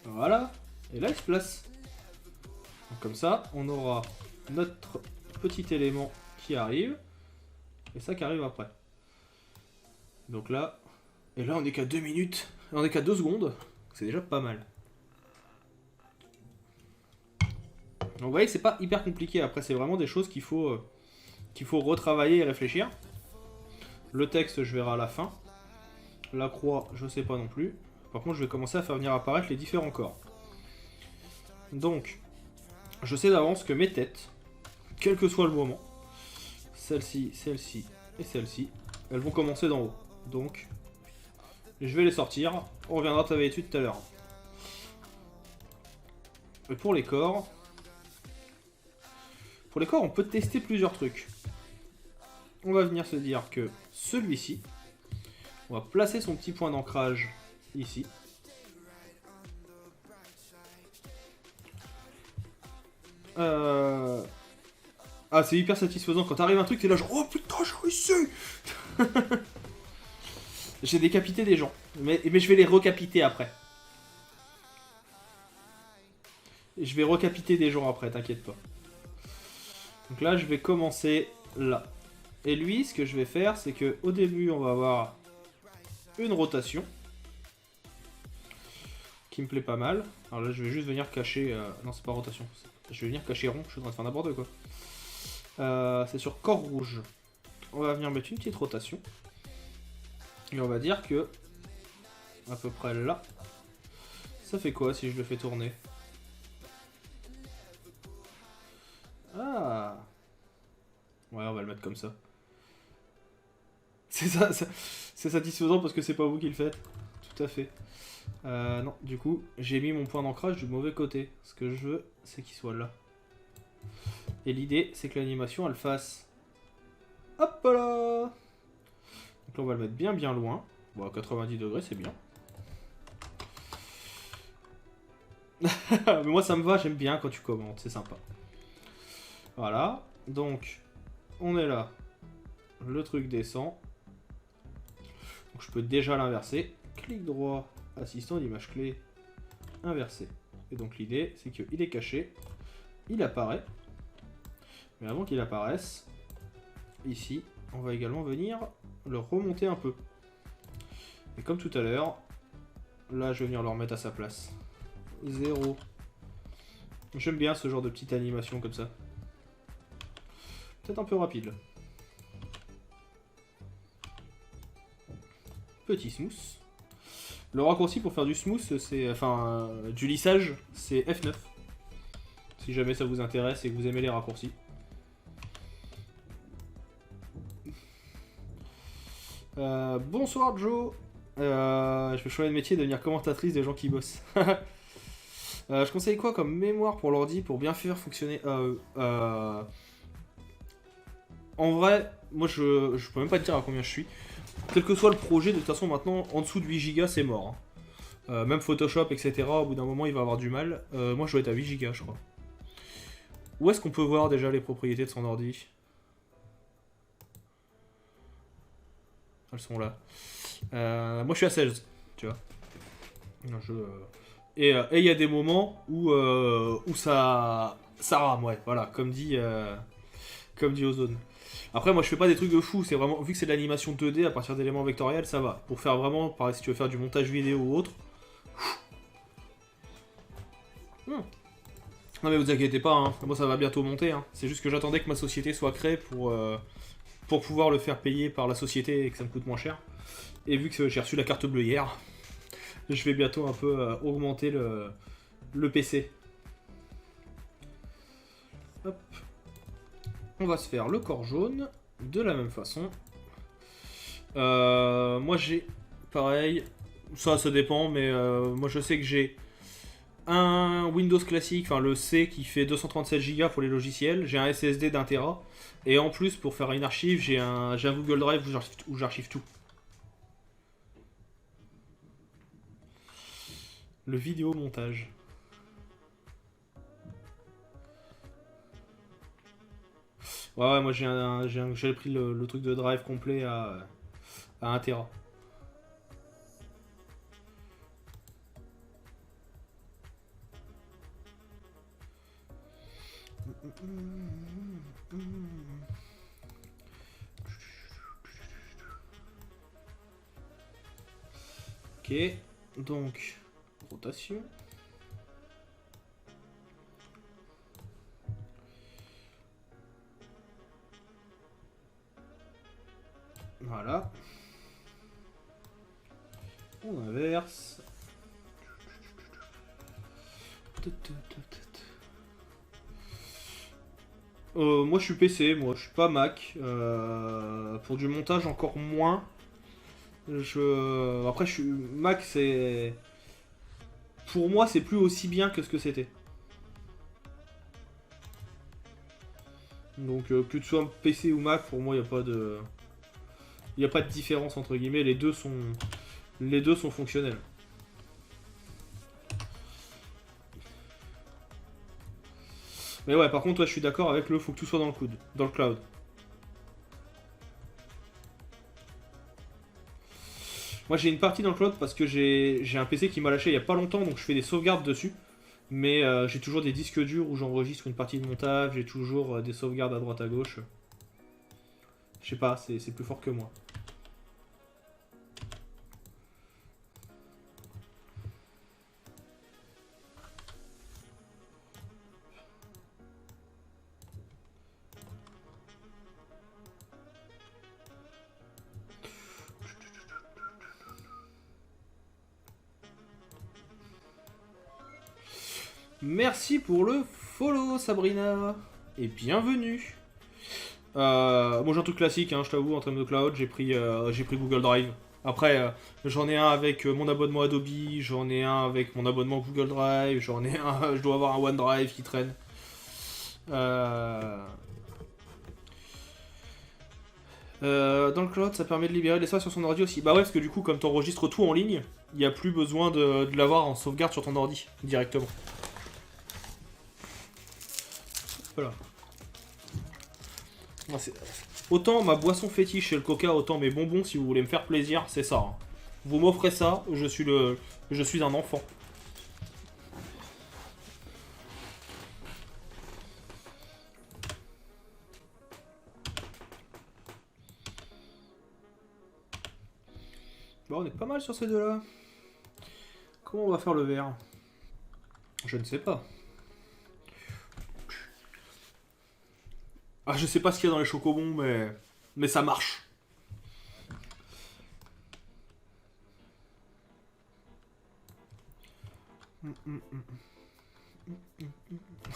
Voilà. Et là, il se place. Donc, comme ça, on aura notre petit élément qui arrive. Et ça qui arrive après. Donc là... Et là, on est qu'à 2 minutes. On est qu'à 2 secondes. C'est déjà pas mal. Donc vous voyez, c'est pas hyper compliqué. Après, c'est vraiment des choses qu'il faut retravailler et réfléchir. Le texte, je verrai à la fin. La croix, je sais pas non plus. Par contre, je vais commencer à faire venir apparaître les différents corps. Donc, je sais d'avance que mes têtes, quel que soit le moment, celle-ci, celle-ci et celle-ci, elles vont commencer d'en haut. Donc, je vais les sortir. On reviendra travailler dessus tout à l'heure. Et pour les corps, on peut tester plusieurs trucs. On va venir se dire que celui-ci, on va placer son petit point d'ancrage ici. Ah, c'est hyper satisfaisant quand t'arrives un truc, t'es là genre oh putain, j'ai réussi. J'ai décapité des gens, mais je vais les recapiter après. Je vais recapiter des gens après, t'inquiète pas. Donc là, je vais commencer là. Et lui, ce que je vais faire, c'est que au début, on va avoir une rotation qui me plaît pas mal. Alors là, je vais juste venir cacher... Non, c'est pas rotation. Je vais venir cacher rond. Je suis en train de faire n'importe quoi. C'est sur corps rouge. On va venir mettre une petite rotation. Et on va dire que... à peu près là. Ça fait quoi si je le fais tourner? Ah. Ouais, on va le mettre comme ça. C'est ça, c'est satisfaisant parce que c'est pas vous qui le faites. Tout à fait. Non, du coup, j'ai mis mon point d'ancrage du mauvais côté. Ce que je veux, c'est qu'il soit là. Et l'idée, c'est que l'animation, elle fasse... Hop là. Donc là, on va le mettre bien bien loin. Bon, à 90 degrés, c'est bien. Mais moi, ça me va, j'aime bien quand tu commentes, c'est sympa. Voilà, donc, on est là. Le truc descend. Donc je peux déjà l'inverser. Clic droit, assistant d'image clé, inversé. Et donc l'idée, c'est qu'il est caché. Il apparaît. Mais avant qu'il apparaisse, ici, on va également venir le remonter un peu. Et comme tout à l'heure, là je vais venir le remettre à sa place. 0. J'aime bien ce genre de petite animation comme ça. Peut-être un peu rapide. Petit smooth. Le raccourci pour faire du smooth, c'est... Enfin, du lissage, c'est F9. Si jamais ça vous intéresse et que vous aimez les raccourcis. Bonsoir Joe. Je vais changer de métier, devenir commentatrice des gens qui bossent. Je conseille quoi comme mémoire pour l'ordi pour bien faire fonctionner En vrai, moi je peux même pas te dire à combien je suis. Quel que soit le projet, de toute façon maintenant, en dessous de 8 Go c'est mort. Même Photoshop, etc. Au bout d'un moment il va avoir du mal. Moi je dois être à 8 Go je crois. Où est-ce qu'on peut voir déjà les propriétés de son ordi? Elles sont là. Moi je suis à 16, tu vois. Et il y a des moments où ça rame, ouais, voilà, comme dit Ozone. Après, moi je fais pas des trucs de fou, c'est vraiment, vu que c'est de l'animation 2D à partir d'éléments vectoriels, ça va. Pour faire vraiment, pareil, si tu veux faire du montage vidéo ou autre. Non mais vous inquiétez pas, hein. Moi ça va bientôt monter, hein. C'est juste que j'attendais que ma société soit créée pour pouvoir le faire payer par la société et que ça me coûte moins cher. Et vu que j'ai reçu la carte bleue hier, je vais bientôt un peu augmenter le PC. Hop. On va se faire le corps jaune de la même façon. Moi j'ai pareil, ça dépend, mais moi je sais que j'ai un Windows classique, enfin le C qui fait 237 Go pour les logiciels, j'ai un SSD d'1 Tera, et en plus pour faire une archive, j'ai un Google Drive où j'archive tout. Le vidéo montage. Ouais, moi j'ai pris le truc de drive complet à 1 Tera. Ok, donc rotation. Voilà. On inverse. Moi je suis PC, moi je suis pas Mac. Pour du montage encore moins. Après je suis Mac, c'est pour moi c'est plus aussi bien que ce que c'était. Donc que tu sois PC ou Mac, pour moi il y a pas de différence entre guillemets. Les deux sont fonctionnels. Mais ouais, par contre, toi, je suis d'accord avec faut que tout soit dans le cloud. Moi, j'ai une partie dans le cloud parce que j'ai un PC qui m'a lâché il y a pas longtemps, donc je fais des sauvegardes dessus. Mais j'ai toujours des disques durs où j'enregistre une partie de montage, j'ai toujours des sauvegardes à droite à gauche. Je sais pas, c'est plus fort que moi. Merci pour le follow, Sabrina. Et bienvenue. Moi j'ai un truc classique, hein, je t'avoue, en termes de cloud, j'ai pris Google Drive. Après, j'en ai un avec mon abonnement Adobe, j'en ai un avec mon abonnement Google Drive, j'en ai un, je dois avoir un OneDrive qui traîne. Dans le cloud, ça permet de libérer l'espace sur son ordi aussi. Bah ouais, parce que du coup, comme t'enregistres tout en ligne, il n'y a plus besoin de l'avoir en sauvegarde sur ton ordi directement. Voilà. Autant ma boisson fétiche c'est le coca, autant mes bonbons, si vous voulez me faire plaisir, c'est ça. Hein. Vous m'offrez ça, je suis un enfant. Bon, on est pas mal sur ces deux-là. Comment on va faire le vert? Je ne sais pas. Ah, je sais pas ce qu'il y a dans les chocobons, mais ça marche.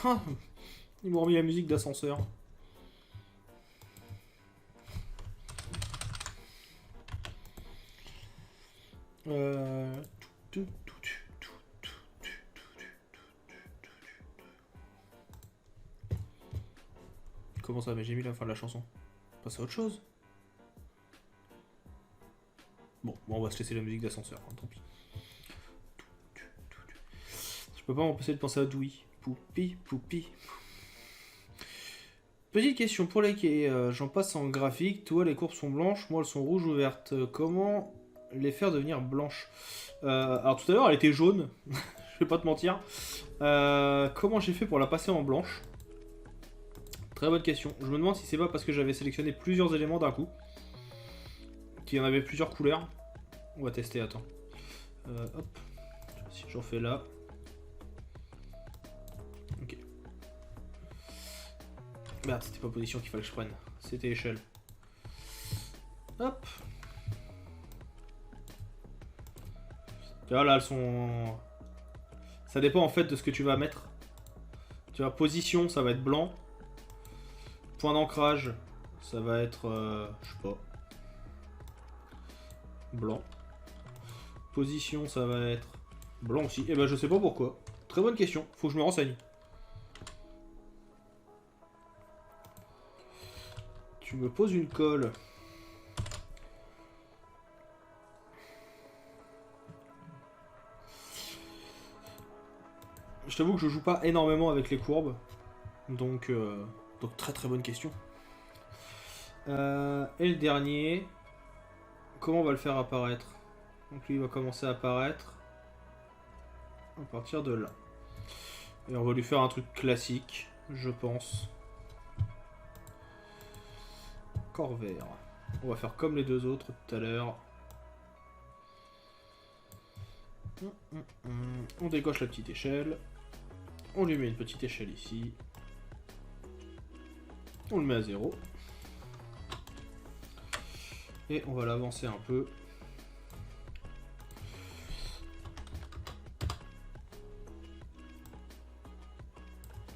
Ah, ils m'ont remis la musique d'ascenseur. tout, tout, tout, Comment ça? Mais j'ai mis la fin de la chanson. Passe à autre chose. Bon, on va se laisser la musique d'ascenseur, hein, tant pis. Je peux pas m'empêcher de penser à Doui. Poupi, poupi. Petite question pour liker, j'en passe en graphique, toi les courbes sont blanches, moi elles sont rouges ou vertes. Comment les faire devenir blanches? Alors tout à l'heure elle était jaune, je vais pas te mentir. Comment j'ai fait pour la passer en blanche? Très bonne question. Je me demande si c'est pas parce que j'avais sélectionné plusieurs éléments d'un coup. Qu'il y en avait plusieurs couleurs. On va tester, attends. Hop. Si j'en fais là. Ok. Merde, c'était pas position qu'il fallait que je prenne. C'était échelle. Hop. Tu vois, là, elles sont... Ça dépend en fait de ce que tu vas mettre. Tu vois, position, ça va être blanc. Point d'ancrage, ça va être... je sais pas. Blanc. Position, ça va être blanc aussi. Et ben je sais pas pourquoi. Très bonne question, faut que je me renseigne. Tu me poses une colle. Je t'avoue que je joue pas énormément avec les courbes. Donc très très bonne question. Et le dernier. Comment on va le faire apparaître? Donc lui il va commencer à apparaître. À partir de là. Et on va lui faire un truc classique, je pense. Corps vert. On va faire comme les deux autres tout à l'heure. On décoche la petite échelle. On lui met une petite échelle ici. On le met à 0. Et on va l'avancer un peu.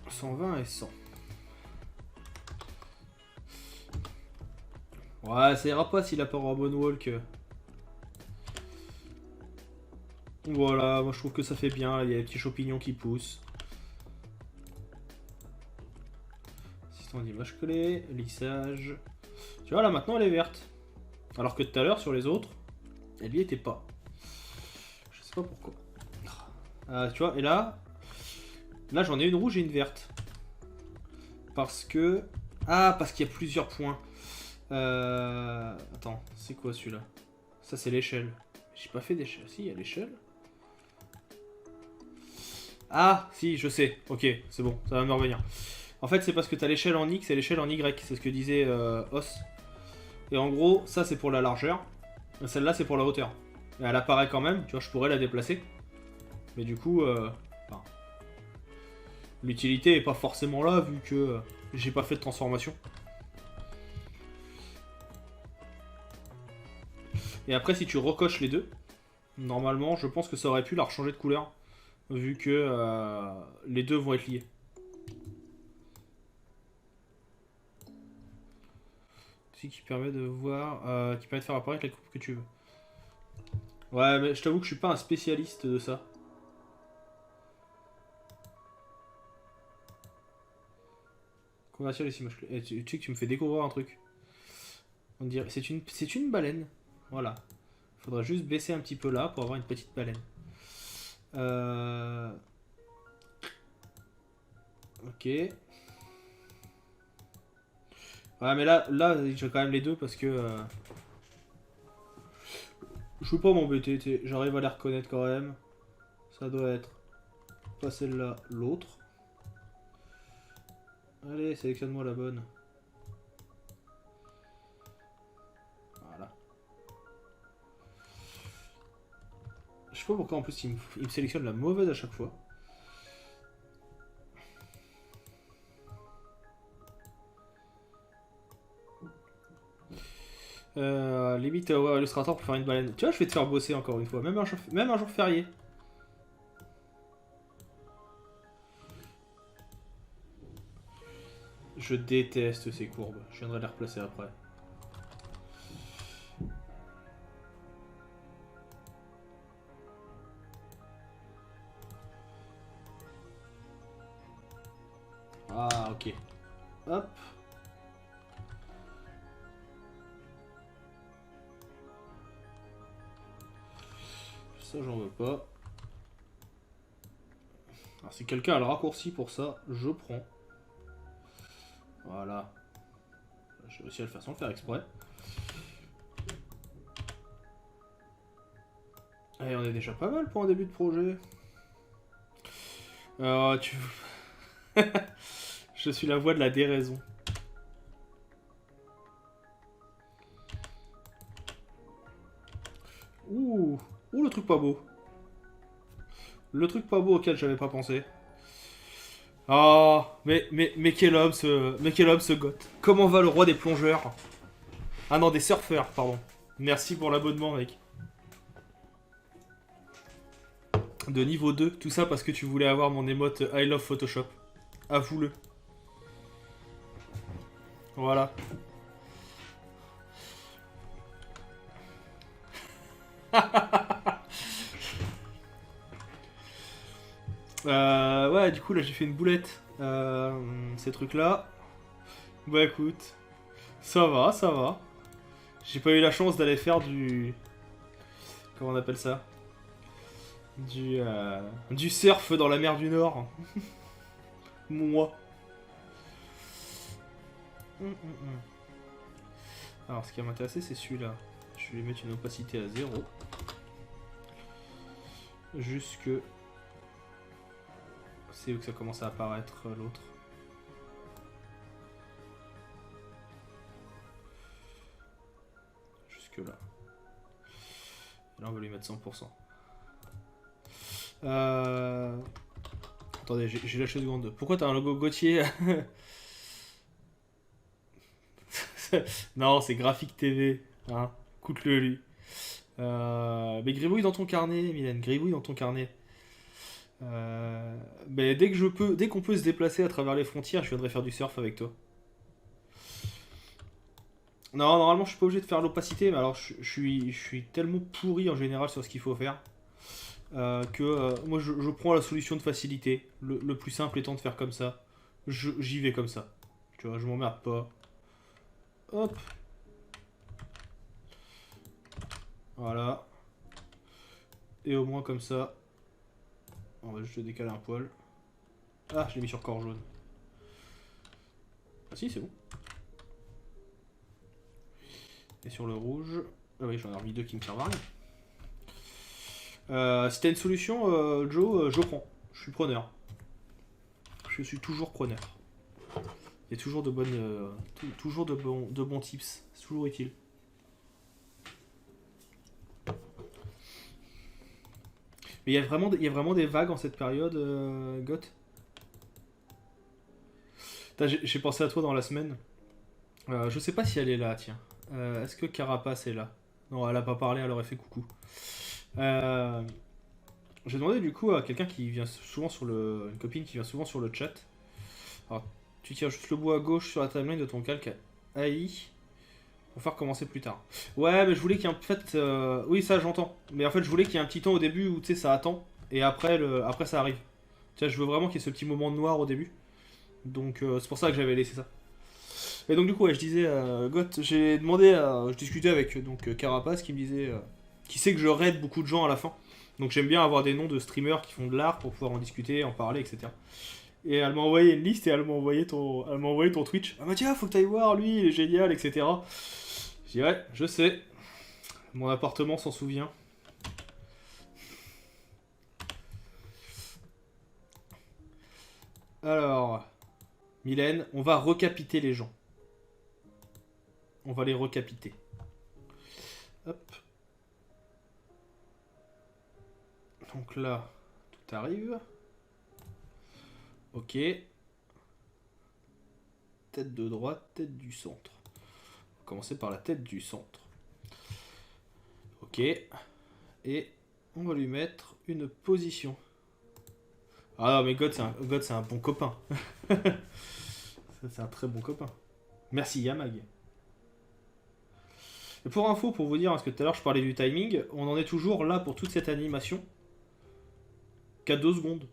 « 120 et 100. Ouais, ça ira pas s'il a pas Robin Walk. Voilà, moi je trouve que ça fait bien, il y a les petits champignons qui poussent. Système d'image collée, lissage. Tu vois là maintenant elle est verte. Alors que tout à l'heure sur les autres, elle y était pas. Je sais pas pourquoi. Tu vois, et là j'en ai une rouge et une verte. Parce que... Ah, parce qu'il y a plusieurs points. Attends, c'est quoi celui-là? Ça c'est l'échelle. J'ai pas fait d'échelle. Si, il y a l'échelle. Ah, si, je sais. Ok, c'est bon, ça va me revenir. En fait, c'est parce que t'as l'échelle en X et l'échelle en Y. C'est ce que disait Os. Et en gros, ça c'est pour la largeur. Celle-là c'est pour la hauteur. Et elle apparaît quand même, tu vois, je pourrais la déplacer. Mais du coup, enfin, l'utilité est pas forcément là vu que j'ai pas fait de transformation. Et après, si tu recoches les deux, normalement, je pense que ça aurait pu la rechanger de couleur. Vu que les deux vont être liés. Ce qui permet de voir, qui permet de faire apparaître les coupes que tu veux. Ouais, mais je t'avoue que je suis pas un spécialiste de ça. Convertir les images. Tu sais que tu me fais découvrir un truc. On dirait, c'est une baleine. Voilà. Faudra juste baisser un petit peu là pour avoir une petite baleine. Ok. Ouais, mais là j'ai quand même les deux parce que je veux pas m'embêter. J'arrive à les reconnaître quand même. Ça doit être pas celle-là, l'autre. Allez, sélectionne-moi la bonne. Voilà. Je sais pas pourquoi en plus il me sélectionne la mauvaise à chaque fois. Limite Tower Illustrator pour faire une baleine. Tu vois, je vais te faire bosser encore une fois, même un jour férié. Je déteste ces courbes, je viendrai les replacer après. Ah, ok. Hop. Ça, j'en veux pas. Alors, si quelqu'un a le raccourci pour ça, je prends. Voilà. J'ai réussi à le faire sans le faire exprès. Allez, on est déjà pas mal pour un début de projet. Tu... Je suis la voix de la déraison. Ouh, le truc pas beau. Le truc pas beau auquel j'avais pas pensé. Ah, mais quel homme ce goth. Comment va le roi des plongeurs? Ah non, des surfeurs, pardon. Merci pour l'abonnement, mec. De niveau 2, tout ça parce que tu voulais avoir mon émote I love Photoshop. Avoue-le. Voilà. Ouais, du coup, là, j'ai fait une boulette. Ces trucs-là. Bah, écoute. Ça va, ça va. J'ai pas eu la chance d'aller faire du... Comment on appelle ça? Du surf dans la mer du Nord. Moi. Alors, ce qui va m'intéresser, c'est celui-là. Je vais mettre une opacité à 0. Jusque... C'est où que ça commence à apparaître, l'autre. Jusque là. Et là, on va lui mettre 100%. Attendez, j'ai lâché de grande. Pourquoi t'as un logo Gauthier? Non, c'est Graphique TV. Hein, coûte-le lui. Mais gribouille dans ton carnet, Mylène. Gribouille dans ton carnet. Mais dès qu'on peut se déplacer à travers les frontières, je viendrai faire du surf avec toi. Non, normalement, je suis pas obligé de faire l'opacité, mais alors je suis tellement pourri en général sur ce qu'il faut faire que moi je prends la solution de facilité. Le plus simple étant de faire comme ça. J'y vais comme ça. Tu vois, je m'emmerde pas. Hop. Voilà. Et au moins comme ça. On va juste le décaler un poil. Ah, je l'ai mis sur corps jaune. Ah si, c'est bon. Et sur le rouge... Ah oui, j'en ai remis deux qui me servent à rien. Si t'as une solution, Joe, je prends. Je suis preneur. Je suis toujours preneur. Il y a toujours de bonnes... toujours de bons tips. C'est toujours utile. Mais il y a vraiment des vagues en cette période, Goth. J'ai pensé à toi dans la semaine. Je sais pas si elle est là, tiens. Est-ce que Carapace est là? Non, elle a pas parlé, elle aurait fait coucou. J'ai demandé du coup à quelqu'un qui vient souvent sur le... Une copine qui vient souvent sur le chat. Alors, tu tiens juste le bout à gauche sur la timeline de ton calque AI pour faire commencer plus tard. Ouais, mais je voulais qu'il y ait en fait... Oui, ça j'entends. Mais en fait, je voulais qu'il y ait un petit temps au début où tu sais, ça attend. Et après, après ça arrive. Tu vois, je veux vraiment qu'il y ait ce petit moment de noir au début. Donc c'est pour ça que j'avais laissé ça. Et donc du coup, ouais, je disais, Goth, j'ai demandé à... Je discutais avec Carapace qui me disait... qui sait que je raid beaucoup de gens à la fin. Donc j'aime bien avoir des noms de streamers qui font de l'art pour pouvoir en discuter, en parler, etc. Et elle m'a envoyé une liste et elle m'a envoyé ton Twitch. Elle m'a dit, ah, faut que t'ailles voir, lui, il est génial, etc. Je dis, ouais, je sais. Mon appartement s'en souvient. Alors, Mylène, on va recapiter les gens. On va les recapiter. Hop. Donc là, tout arrive. Ok. Tête de droite, tête du centre. On va commencer par la tête du centre. Ok. Et on va lui mettre une position. Ah non, mais God, c'est un bon copain. C'est un très bon copain. Merci Yamag. Et pour info, pour vous dire, parce que tout à l'heure je parlais du timing, on en est toujours là pour toute cette animation qu'à 2 secondes.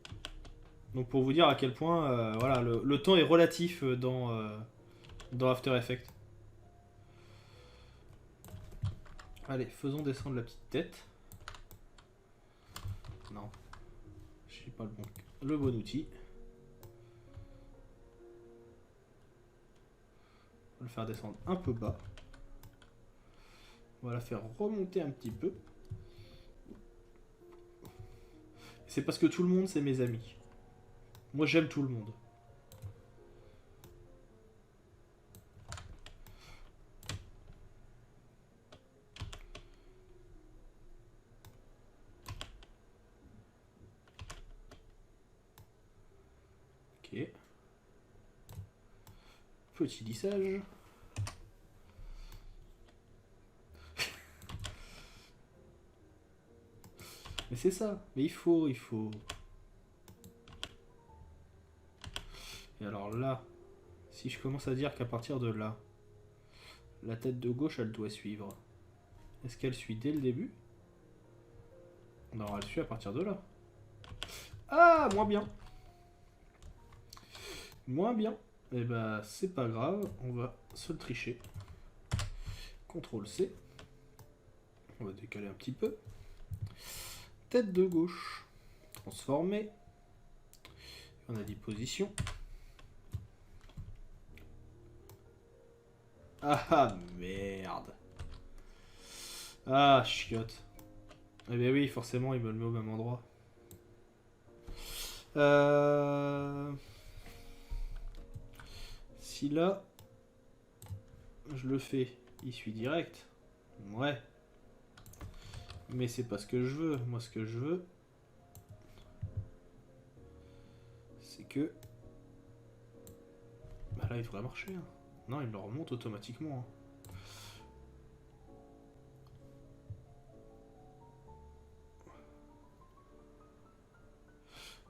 Donc pour vous dire à quel point voilà, le temps est relatif dans After Effects. Allez, faisons descendre la petite tête. Non, je n'ai pas le bon outil. On va le faire descendre un peu bas. On va la faire remonter un petit peu. C'est parce que tout le monde, c'est mes amis. Moi, j'aime tout le monde. Ok. Petit lissage. Mais c'est ça. Mais il faut. Et alors là, si je commence à dire qu'à partir de là, la tête de gauche, elle doit suivre. Est-ce qu'elle suit dès le début? Non, elle suit à partir de là. Ah, moins bien. Moins bien. Eh ben, c'est pas grave. On va se le tricher. CTRL C. On va décaler un petit peu. Tête de gauche. Transformer. On a dit position. Ah merde. Ah chiotte. Eh bien oui, forcément, il me le met au même endroit. Si là, je le fais, il suit direct. Ouais. Mais c'est pas ce que je veux. Moi, ce que je veux, c'est que... Bah là, il devrait marcher. Hein. Non, il le remonte automatiquement. Hein.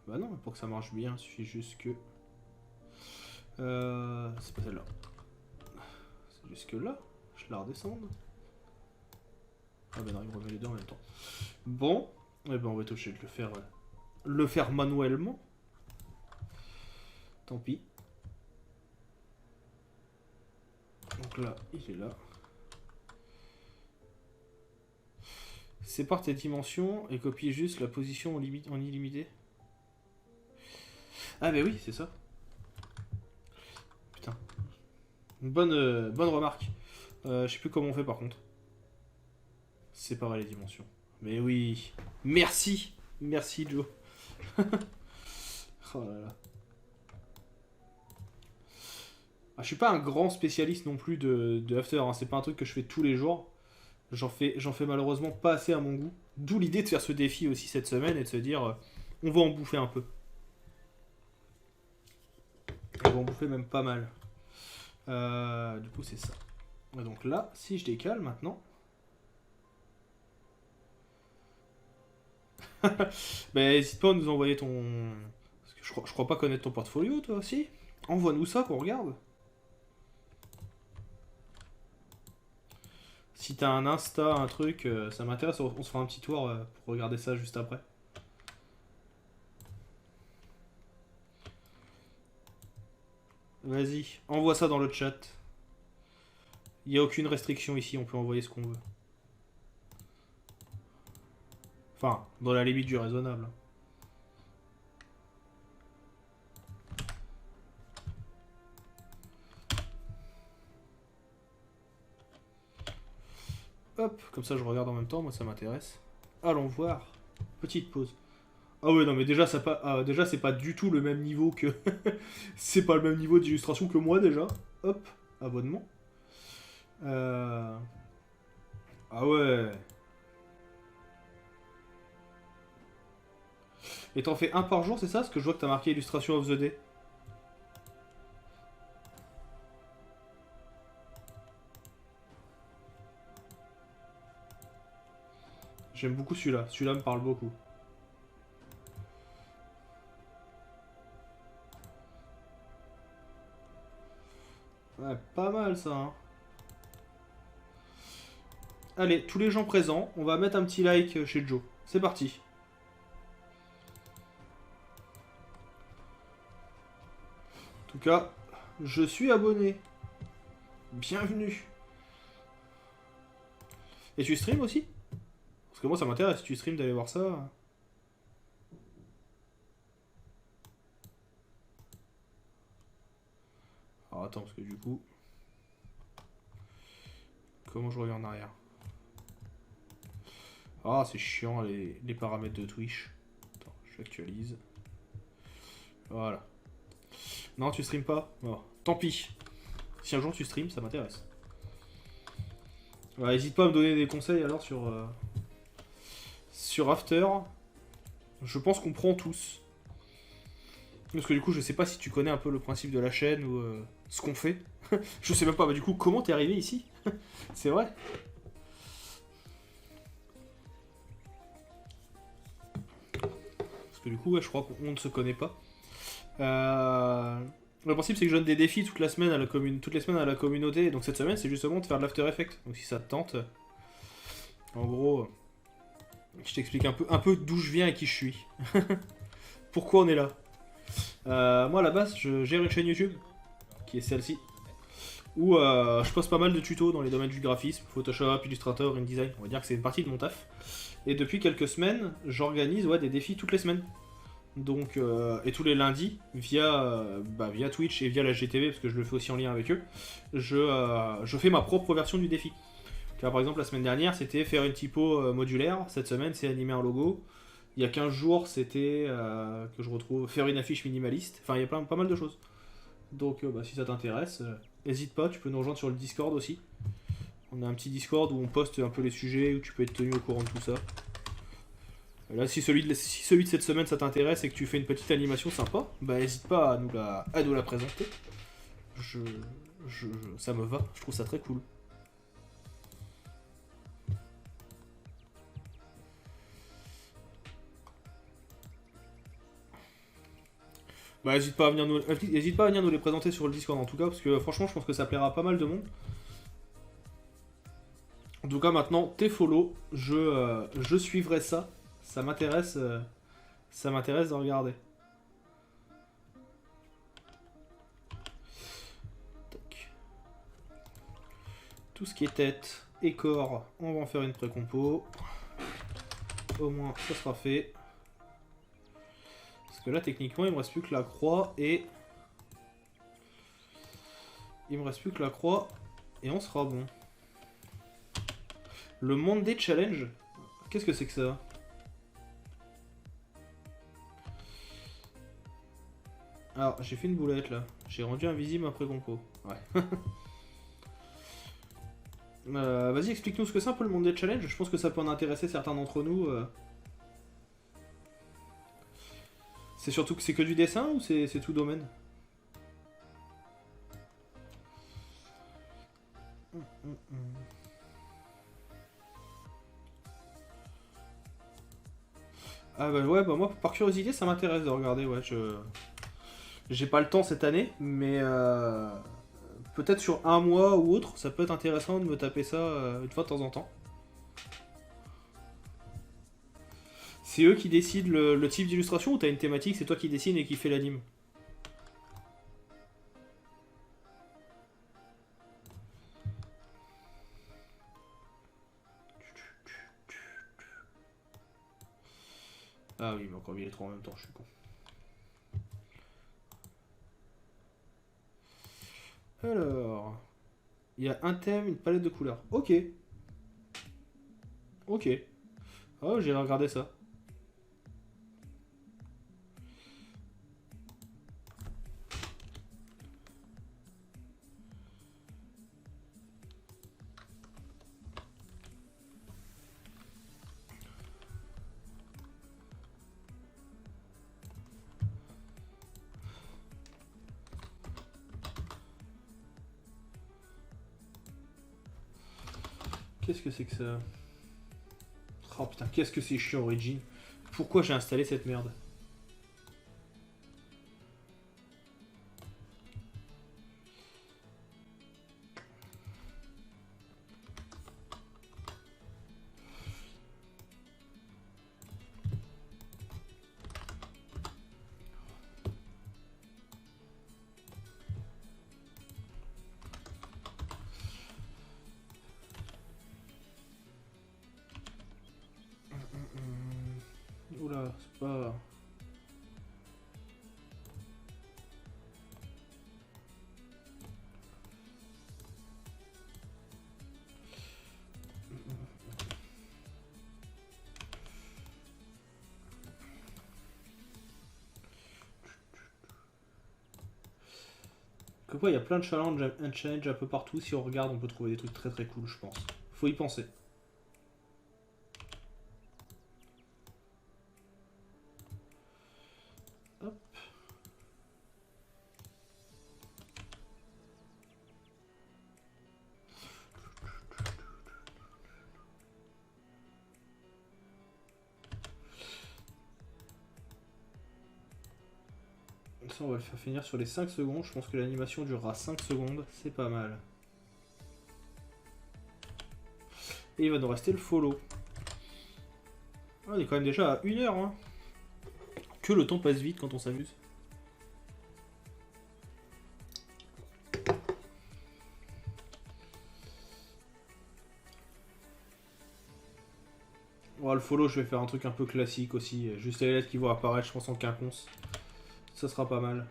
Bah non, pour que ça marche bien, il suffit juste que... c'est pas celle-là. C'est juste que là, je la redescende. Ah bah non, il remet les deux en même temps. Bon, eh ben on va être obligé de le faire manuellement. Tant pis. Donc là, il est là. Sépare tes dimensions et copie juste la position en illimité. Ah bah oui, c'est ça. Putain. Une bonne remarque. Je sais plus comment on fait par contre. Séparer les dimensions. Mais oui. Merci. Merci Joe. Oh là là. Ah, je suis pas un grand spécialiste non plus de After. Hein. C'est pas un truc que je fais tous les jours. J'en fais malheureusement pas assez à mon goût. D'où l'idée de faire ce défi aussi cette semaine et de se dire on va en bouffer un peu. On va en bouffer même pas mal. Du coup c'est ça. Et donc là, si je décale maintenant... bah n'hésite pas à nous envoyer ton... Parce que je crois pas connaître ton portfolio toi aussi. Envoie-nous ça qu'on regarde. Si t'as un Insta, un truc, ça m'intéresse, on se fera un petit tour pour regarder ça juste après. Vas-y, envoie ça dans le chat. Il n'y a aucune restriction ici, on peut envoyer ce qu'on veut. Enfin, dans la limite du raisonnable. Hop, comme ça je regarde en même temps, moi ça m'intéresse. Allons voir. Petite pause. Ah ouais, non mais déjà, déjà c'est pas du tout le même niveau que... c'est pas le même niveau d'illustration que moi déjà. Hop, abonnement. Ah ouais. Et t'en fais un par jour, c'est ça? Parce que je vois que t'as marqué illustration of the day. J'aime beaucoup celui-là. Celui-là me parle beaucoup. Ouais, pas mal ça, hein. Allez, tous les gens présents, on va mettre un petit like chez Joe. C'est parti. En tout cas, je suis abonné. Bienvenue. Et tu stream aussi? Parce que moi ça m'intéresse, si tu stream d'aller voir ça. Alors attends, parce que du coup... Comment je reviens en arrière? Ah, c'est chiant les paramètres de Twitch. Attends, j'actualise. Voilà. Non, tu stream pas? Bon, tant pis. Si un jour tu stream, ça m'intéresse. N'hésite pas à me donner des conseils alors sur After. Je pense qu'on prend tous. Parce que du coup, je sais pas si tu connais un peu le principe de la chaîne ou ce qu'on fait. Je sais même pas, bah du coup, comment t'es arrivé ici? C'est vrai? Parce que du coup, ouais, je crois qu'on ne se connaît pas. Le principe, c'est que je donne des défis toute la semaine à la toutes les semaines à la communauté. Donc cette semaine, c'est justement de faire de l'After Effects. Donc si ça te tente, en gros, je t'explique un peu d'où je viens et qui je suis. Pourquoi on est là. Moi, à la base, je gère une chaîne YouTube, qui est celle-ci, où je poste pas mal de tutos dans les domaines du graphisme, Photoshop, Illustrator, InDesign. On va dire que c'est une partie de mon taf. Et depuis quelques semaines, j'organise des défis toutes les semaines. Donc, et tous les lundis, via Twitch et via la GTV, parce que je le fais aussi en lien avec eux, je fais ma propre version du défi. Car par exemple, la semaine dernière, c'était faire une typo modulaire. Cette semaine, c'est animer un logo. Il y a 15 jours, c'était que je retrouve faire une affiche minimaliste. Enfin, il y a pas mal de choses. Donc, si ça t'intéresse, n'hésite pas, tu peux nous rejoindre sur le Discord aussi. On a un petit Discord où on poste un peu les sujets, où tu peux être tenu au courant de tout ça. Là, si celui de cette semaine ça t'intéresse et que tu fais une petite animation sympa, bah n'hésite pas à nous la présenter. Ça me va, je trouve ça très cool. Bah n'hésite pas à venir nous les présenter sur le Discord en tout cas, parce que franchement je pense que ça plaira à pas mal de monde. En tout cas maintenant, t'es follow, je suivrai ça. Ça m'intéresse de regarder. Tac. Tout ce qui est tête et corps, on va en faire une pré-compo. Au moins, ça sera fait. Parce que là, techniquement, il me reste plus que la croix et... Il me reste plus que la croix et on sera bon. Le Monday Challenge. Qu'est-ce que c'est que ça? Alors, j'ai fait une boulette là. J'ai rendu invisible après compo. Ouais. Vas-y, explique-nous ce que c'est un peu le Monday Challenge. Je pense que ça peut en intéresser certains d'entre nous. C'est surtout que c'est que du dessin ou c'est tout domaine? Ah bah ouais, bah moi par curiosité ça m'intéresse de regarder, ouais, j'ai pas le temps cette année, mais peut-être sur un mois ou autre, ça peut être intéressant de me taper ça une fois de temps en temps. C'est eux qui décident le type d'illustration ou t'as une thématique, c'est toi qui dessines et qui fait l'anime? Ah oui, mais encore mis les trois en même temps, je suis con. Alors, il y a un thème, une palette de couleurs. Ok. Ok. Oh, j'irai regarder ça. Qu'est-ce que c'est que ça? Oh putain, qu'est-ce que c'est chiant Origin. Pourquoi j'ai installé cette merde? Oula, c'est pas... Quoi, il y a plein de challenges un peu partout. Si on regarde, on peut trouver des trucs très très cool, je pense. Faut y penser. Hop. Ça, on va le faire finir sur les 5 secondes. Je pense que l'animation durera 5 secondes. C'est pas mal. Et il va nous rester le follow. Ah, on est quand même déjà à 1 heure. Hein. Que le temps passe vite quand on s'amuse. Bon, le follow, je vais faire un truc un peu classique aussi. Juste les lettres qui vont apparaître, je pense, en quinconce. Ça sera pas mal.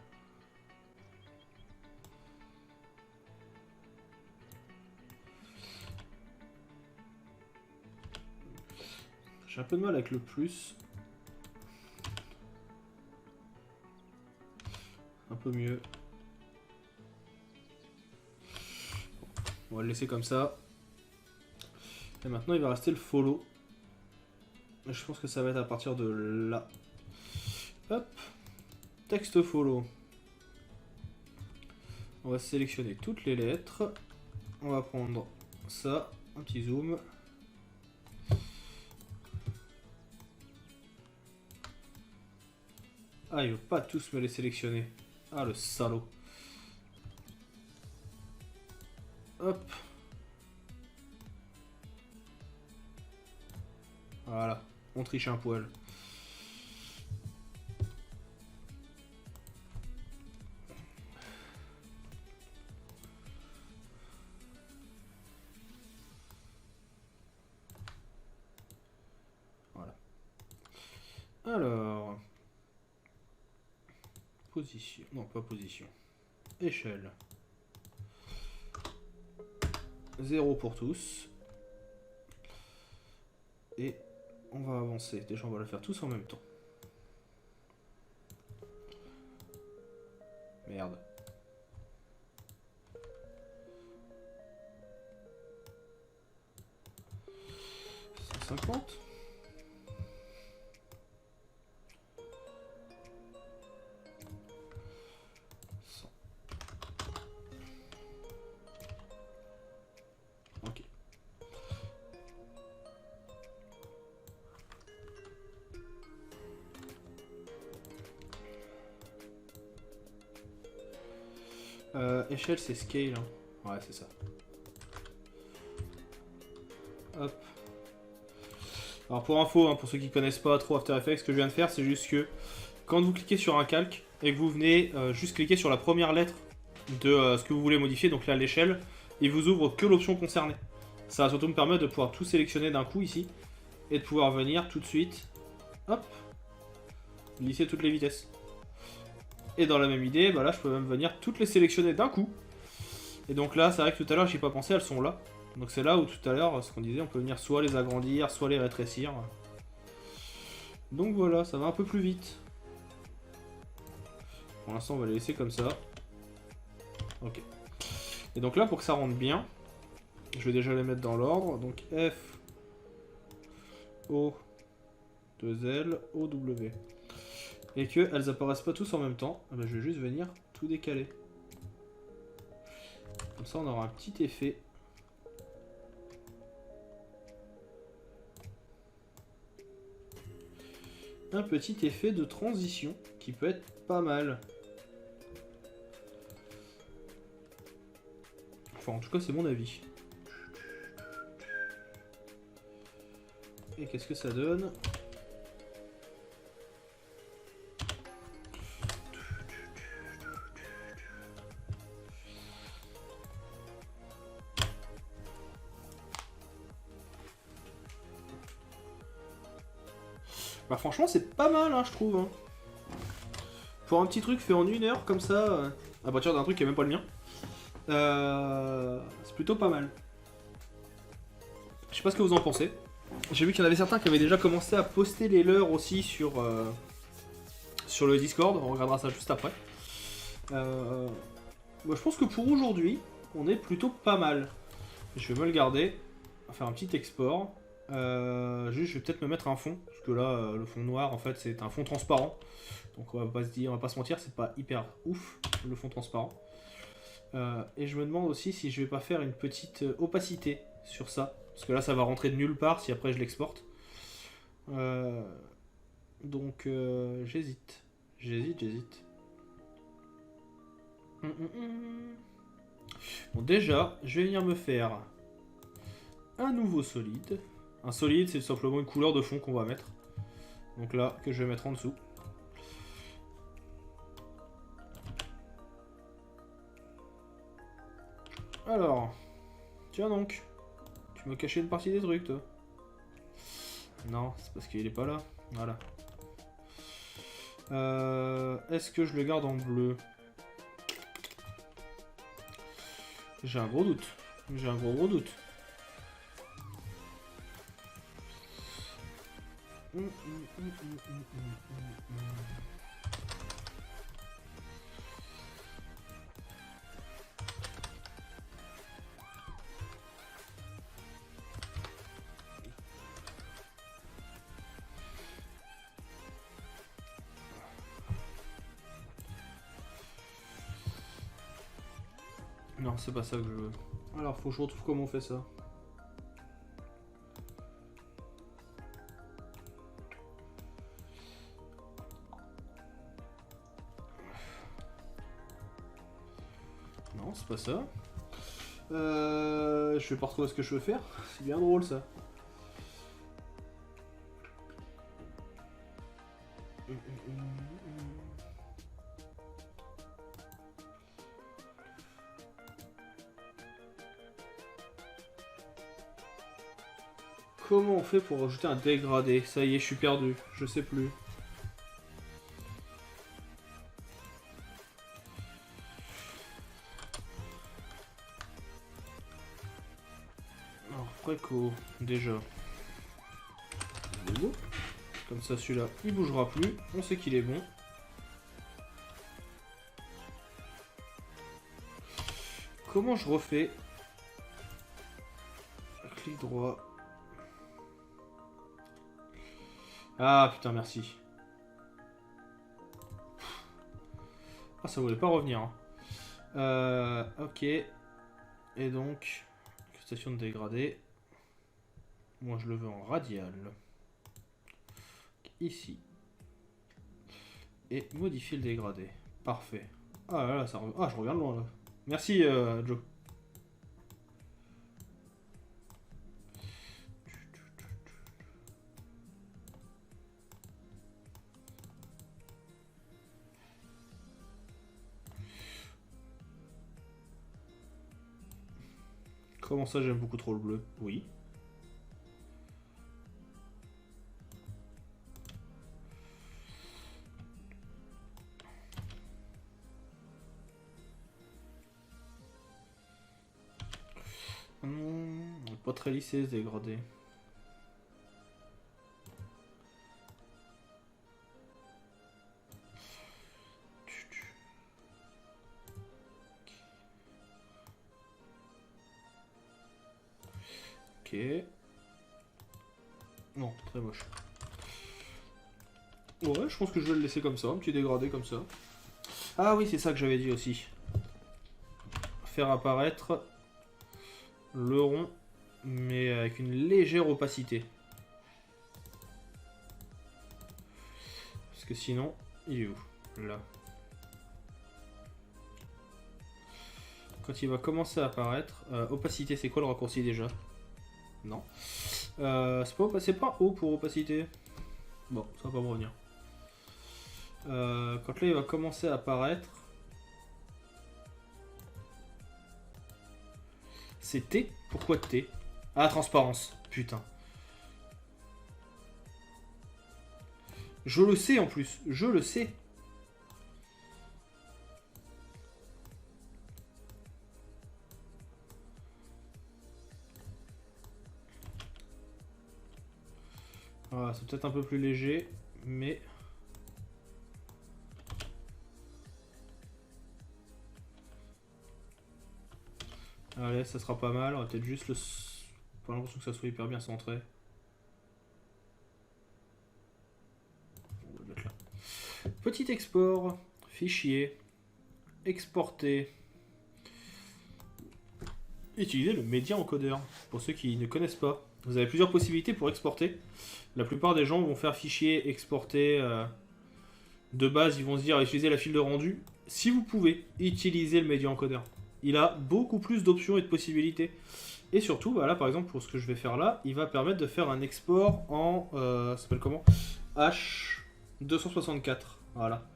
J'ai un peu de mal avec le plus. Un peu mieux. On va le laisser comme ça. Et maintenant, il va rester le follow. Je pense que ça va être à partir de là. Hop. Texte follow. On va sélectionner toutes les lettres. On va prendre ça. Un petit zoom. Ah, il veut pas tous me les sélectionner. Ah, le salaud. Hop. Voilà. On triche un poil. Voilà. Alors... Position. Non, pas position. Échelle. 0 pour tous. Et on va avancer. Déjà, on va le faire tous en même temps. Merde. 150. Ok. Échelle, c'est scale. Hein. Ouais, c'est ça. Hop. Alors pour info, hein, pour ceux qui connaissent pas trop After Effects, ce que je viens de faire, c'est juste que quand vous cliquez sur un calque et que vous venez juste cliquer sur la première lettre de ce que vous voulez modifier, donc là l'échelle, il vous ouvre que l'option concernée. Ça va surtout me permettre de pouvoir tout sélectionner d'un coup ici et de pouvoir venir tout de suite, hop, lisser toutes les vitesses. Et dans la même idée, bah là je peux même venir toutes les sélectionner d'un coup. Et donc là, c'est vrai que tout à l'heure j'y ai pas pensé, elles sont là. Donc c'est là où tout à l'heure, ce qu'on disait, on peut venir soit les agrandir, soit les rétrécir. Donc voilà, ça va un peu plus vite. Pour l'instant, on va les laisser comme ça. Ok. Et donc là, pour que ça rentre bien, je vais déjà les mettre dans l'ordre. Donc F, O, 2L, O, W. Et qu'elles apparaissent pas tous en même temps, eh ben, je vais juste venir tout décaler. Comme ça, on aura un petit effet. un petit effet de transition qui peut être pas mal. Enfin, en tout cas, c'est mon avis. Et qu'est-ce que ça donne? Bah franchement c'est pas mal hein, je trouve. Hein. Pour un petit truc fait en 1 heure comme ça, à partir d'un truc qui est même pas le mien, c'est plutôt pas mal. Je sais pas ce que vous en pensez. J'ai vu qu'il y en avait certains qui avaient déjà commencé à poster les leurs aussi sur le Discord, on regardera ça juste après. Moi, je pense que pour aujourd'hui, on est plutôt pas mal. Je vais me le garder, on va faire un petit export. Juste, je vais peut-être me mettre un fond, parce que là, le fond noir, en fait, c'est un fond transparent. Donc, on va pas se mentir, c'est pas hyper ouf, le fond transparent. Et je me demande aussi si je vais pas faire une petite opacité sur ça, parce que là, ça va rentrer de nulle part si après je l'exporte. Donc, j'hésite. J'hésite. Bon, déjà, je vais venir me faire un nouveau solide. Un solide, c'est simplement une couleur de fond qu'on va mettre. Donc là, que je vais mettre en dessous. Alors, tiens donc. Tu m'as caché une partie des trucs, toi. Non, c'est parce qu'il est pas là. Voilà. Est-ce que je le garde en bleu? J'ai un gros doute. J'ai un gros doute. Non, c'est pas ça que je veux. Alors, faut que je retrouve comment on fait ça. Non, c'est pas ça. Je vais pas retrouver ce que je veux faire. C'est bien drôle ça. Comment on fait pour rajouter un dégradé? Ça y est, je suis perdu. Je sais plus. Alors, Freco, déjà. Comme ça, celui-là, il bougera plus. On sait qu'il est bon. Comment je refais? Clic droit. Ah putain, merci. Ah, ça voulait pas revenir. Hein. Ok. Et donc, station de dégradé. Moi, je le veux en radial. Ici. Et modifier le dégradé. Parfait. Ah là, ça revient. Ah, je reviens de loin là. Merci, Joe. Comment ça, j'aime beaucoup trop le bleu? Oui. Pas très lissé ce dégradé. Ok. Non, très moche. Ouais, je pense que je vais le laisser comme ça, un petit dégradé comme ça. Ah oui, c'est ça que j'avais dit aussi. Faire apparaître le rond, mais avec une légère opacité. que sinon, il est où? Là. Quand il va commencer à apparaître, opacité, c'est quoi le raccourci déjà? Non. C'est pas O pour opacité. Bon, ça va pas me revenir. Quand là il va commencer à apparaître, c'est T. Pourquoi T? Ah, transparence. Putain. Je le sais en plus. Je le sais. Voilà, c'est peut-être un peu plus léger, mais... Allez, ça sera pas mal. On va peut-être juste le... Pas l'impression que ça soit hyper bien centré. On va le mettre là. Petit export, fichier, exporter. Utilisez le média encodeur. Pour ceux qui ne connaissent pas, vous avez plusieurs possibilités pour exporter. La plupart des gens vont faire fichier, exporter. De base, ils vont se dire utiliser la file de rendu. Si vous pouvez, utiliser le média encodeur. Il a beaucoup plus d'options et de possibilités. Et surtout, bah là par exemple, pour ce que je vais faire là, il va permettre de faire un export en... ça s'appelle comment? H264. Voilà.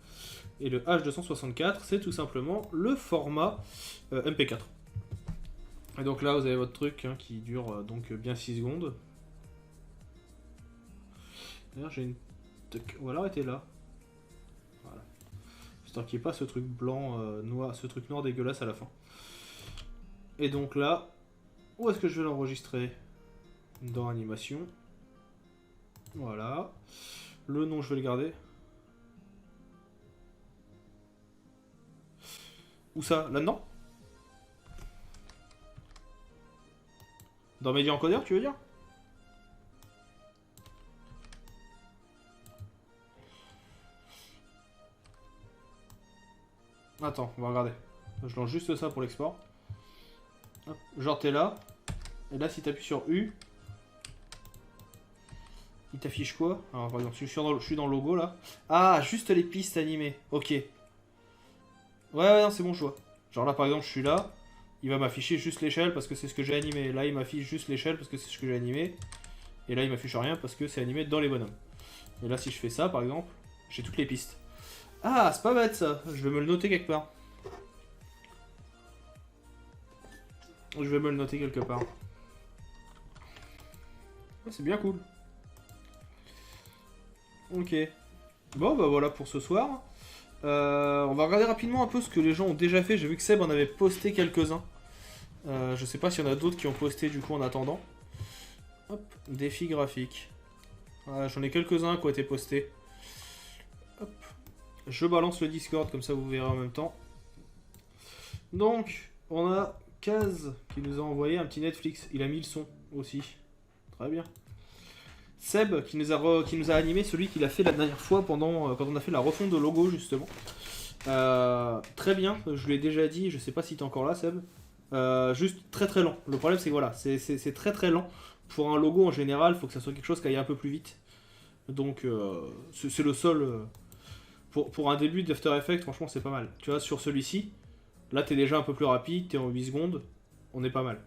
Et le H264, c'est tout simplement le format MP4. Et donc là, vous avez votre truc hein, qui dure donc bien 6 secondes. D'ailleurs, j'ai une... On va l'arrêter là. Voilà. J'espère qu'il n'y ait pas ce truc blanc, noir, ce truc noir dégueulasse à la fin. Et donc là, où est-ce que je vais l'enregistrer? Dans animation. Voilà. Le nom, je vais le garder. Où ça? Là-dedans? Dans Media Encoder, tu veux dire? Attends, on va regarder. Je lance juste ça pour l'export. Genre t'es là. Et là si t'appuies sur U, il t'affiche quoi? Alors par exemple, je suis dans le logo là. Ah, juste les pistes animées. Ok. Ouais, non, c'est bon choix. Genre là par exemple, je suis là. Il va m'afficher juste l'échelle parce que c'est ce que j'ai animé. Là, il m'affiche juste l'échelle parce que c'est ce que j'ai animé. Et là, il m'affiche rien parce que c'est animé dans les bonhommes. Et là, si je fais ça, par exemple, j'ai toutes les pistes. Ah, c'est pas bête ça. Je vais me le noter quelque part. Je vais me le noter quelque part. C'est bien cool. Ok. Bon, bah voilà pour ce soir. On va regarder rapidement un peu ce que les gens ont déjà fait. J'ai vu que Seb en avait posté quelques-uns. Je sais pas s'il y en a d'autres qui ont posté du coup en attendant. Hop, défi graphique. Voilà, j'en ai quelques-uns qui ont été postés. Hop. Je balance le Discord, comme ça vous verrez en même temps. Donc, on a Kaz qui nous a envoyé un petit Netflix. Il a mis le son aussi. Très bien. Seb qui nous a animé celui qu'il a fait la dernière fois pendant quand on a fait la refonte de logo justement. Très bien, je l'ai déjà dit, je sais pas si t'es encore là Seb. Juste très très lent. Le problème c'est que voilà, c'est très très lent. Pour un logo en général, il faut que ça soit quelque chose qui aille un peu plus vite. Donc c'est le seul... pour un début d'After Effects, franchement c'est pas mal. Tu vois, sur celui-ci, là t'es déjà un peu plus rapide, t'es en 8 secondes, on est pas mal.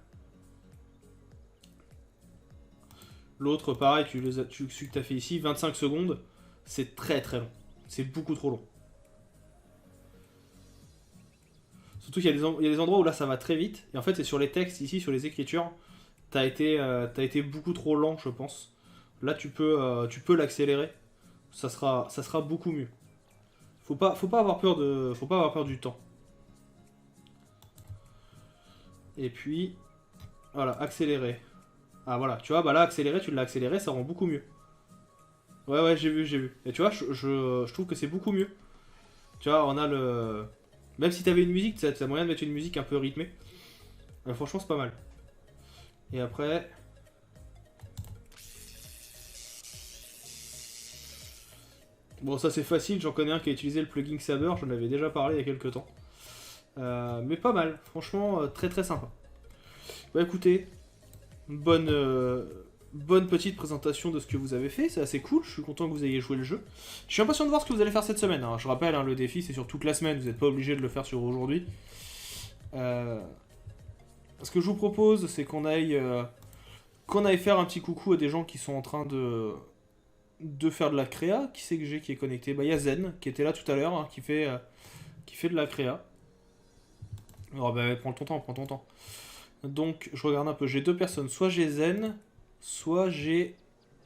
L'autre, pareil, celui que tu as fait ici, 25 secondes, c'est très très long. C'est beaucoup trop long. Surtout qu'il y a des endroits où là ça va très vite. Et en fait, c'est sur les textes, ici, sur les écritures, t'as été beaucoup trop lent, je pense. Là, tu peux l'accélérer. Ça sera beaucoup mieux. Faut pas avoir peur du temps. Et puis, voilà, accélérer. Ah voilà, tu vois, bah là, accélérer, tu l'as accéléré, ça rend beaucoup mieux. Ouais, j'ai vu. Et tu vois, je trouve que c'est beaucoup mieux. Tu vois, on a le... Même si t'avais une musique, t'as moyen de mettre une musique un peu rythmée. Franchement, c'est pas mal. Et après... Bon, ça c'est facile, j'en connais un qui a utilisé le plugin Saber, j'en avais déjà parlé il y a quelques temps. Mais pas mal, franchement, très très sympa. Bah écoutez, bonne bonne petite présentation de ce que vous avez fait, c'est assez cool, je suis content que vous ayez joué le jeu. Je suis impatient de voir ce que vous allez faire cette semaine, hein. Je rappelle, hein, le défi c'est sur toute la semaine, vous n'êtes pas obligé de le faire sur aujourd'hui. Ce que je vous propose, c'est qu'on aille faire un petit coucou à des gens qui sont en train de faire de la créa. Qui c'est que j'ai qui est connecté? Bah, il y a Zen, qui était là tout à l'heure, hein, qui fait de la créa. Oh, bah, prends ton temps, prends ton temps. Donc, je regarde un peu, j'ai deux personnes, soit j'ai Zen, soit j'ai...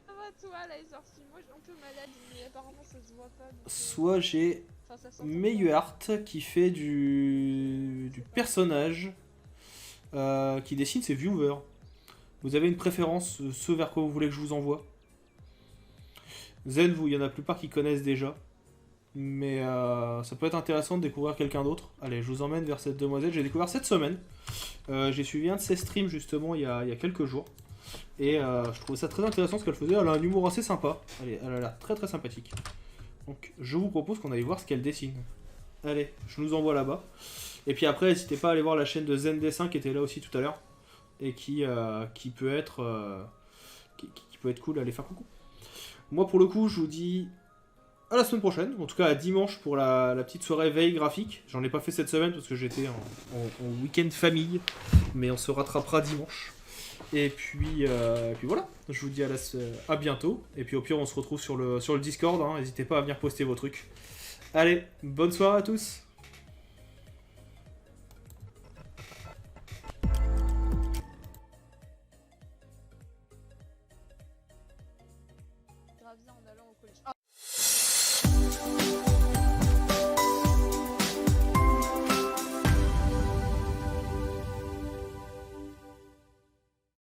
Ça va toi là, les sorties? Moi je suis un peu malade, mais apparemment ça se voit pas. Donc, Soit j'ai enfin, ça s'entend pas. Meyuart qui fait du personnage, qui dessine ses viewers. Vous avez une préférence, ce vers quoi vous voulez que je vous envoie? Zen, vous, il y en a la plupart qui connaissent déjà. Mais ça peut être intéressant de découvrir quelqu'un d'autre. Allez, je vous emmène vers cette demoiselle. J'ai découvert cette semaine. J'ai suivi un de ses streams justement il y a quelques jours. Et je trouvais ça très intéressant ce qu'elle faisait. Elle a un humour assez sympa. Allez, elle a l'air très très sympathique. Donc je vous propose qu'on aille voir ce qu'elle dessine. Allez, je nous envoie là-bas. Et puis après, n'hésitez pas à aller voir la chaîne de Zen Dessin qui était là aussi tout à l'heure. Et qui peut être qui peut être cool à aller faire coucou. Moi pour le coup, je vous dis à la semaine prochaine, en tout cas à dimanche pour la petite soirée veille graphique. J'en ai pas fait cette semaine parce que j'étais en week-end famille, mais on se rattrapera dimanche. Et puis voilà, je vous dis à bientôt. Et puis au pire, on se retrouve sur le Discord, hein. N'hésitez pas à venir poster vos trucs. Allez, bonne soirée à tous. Grave bien en allant au collège.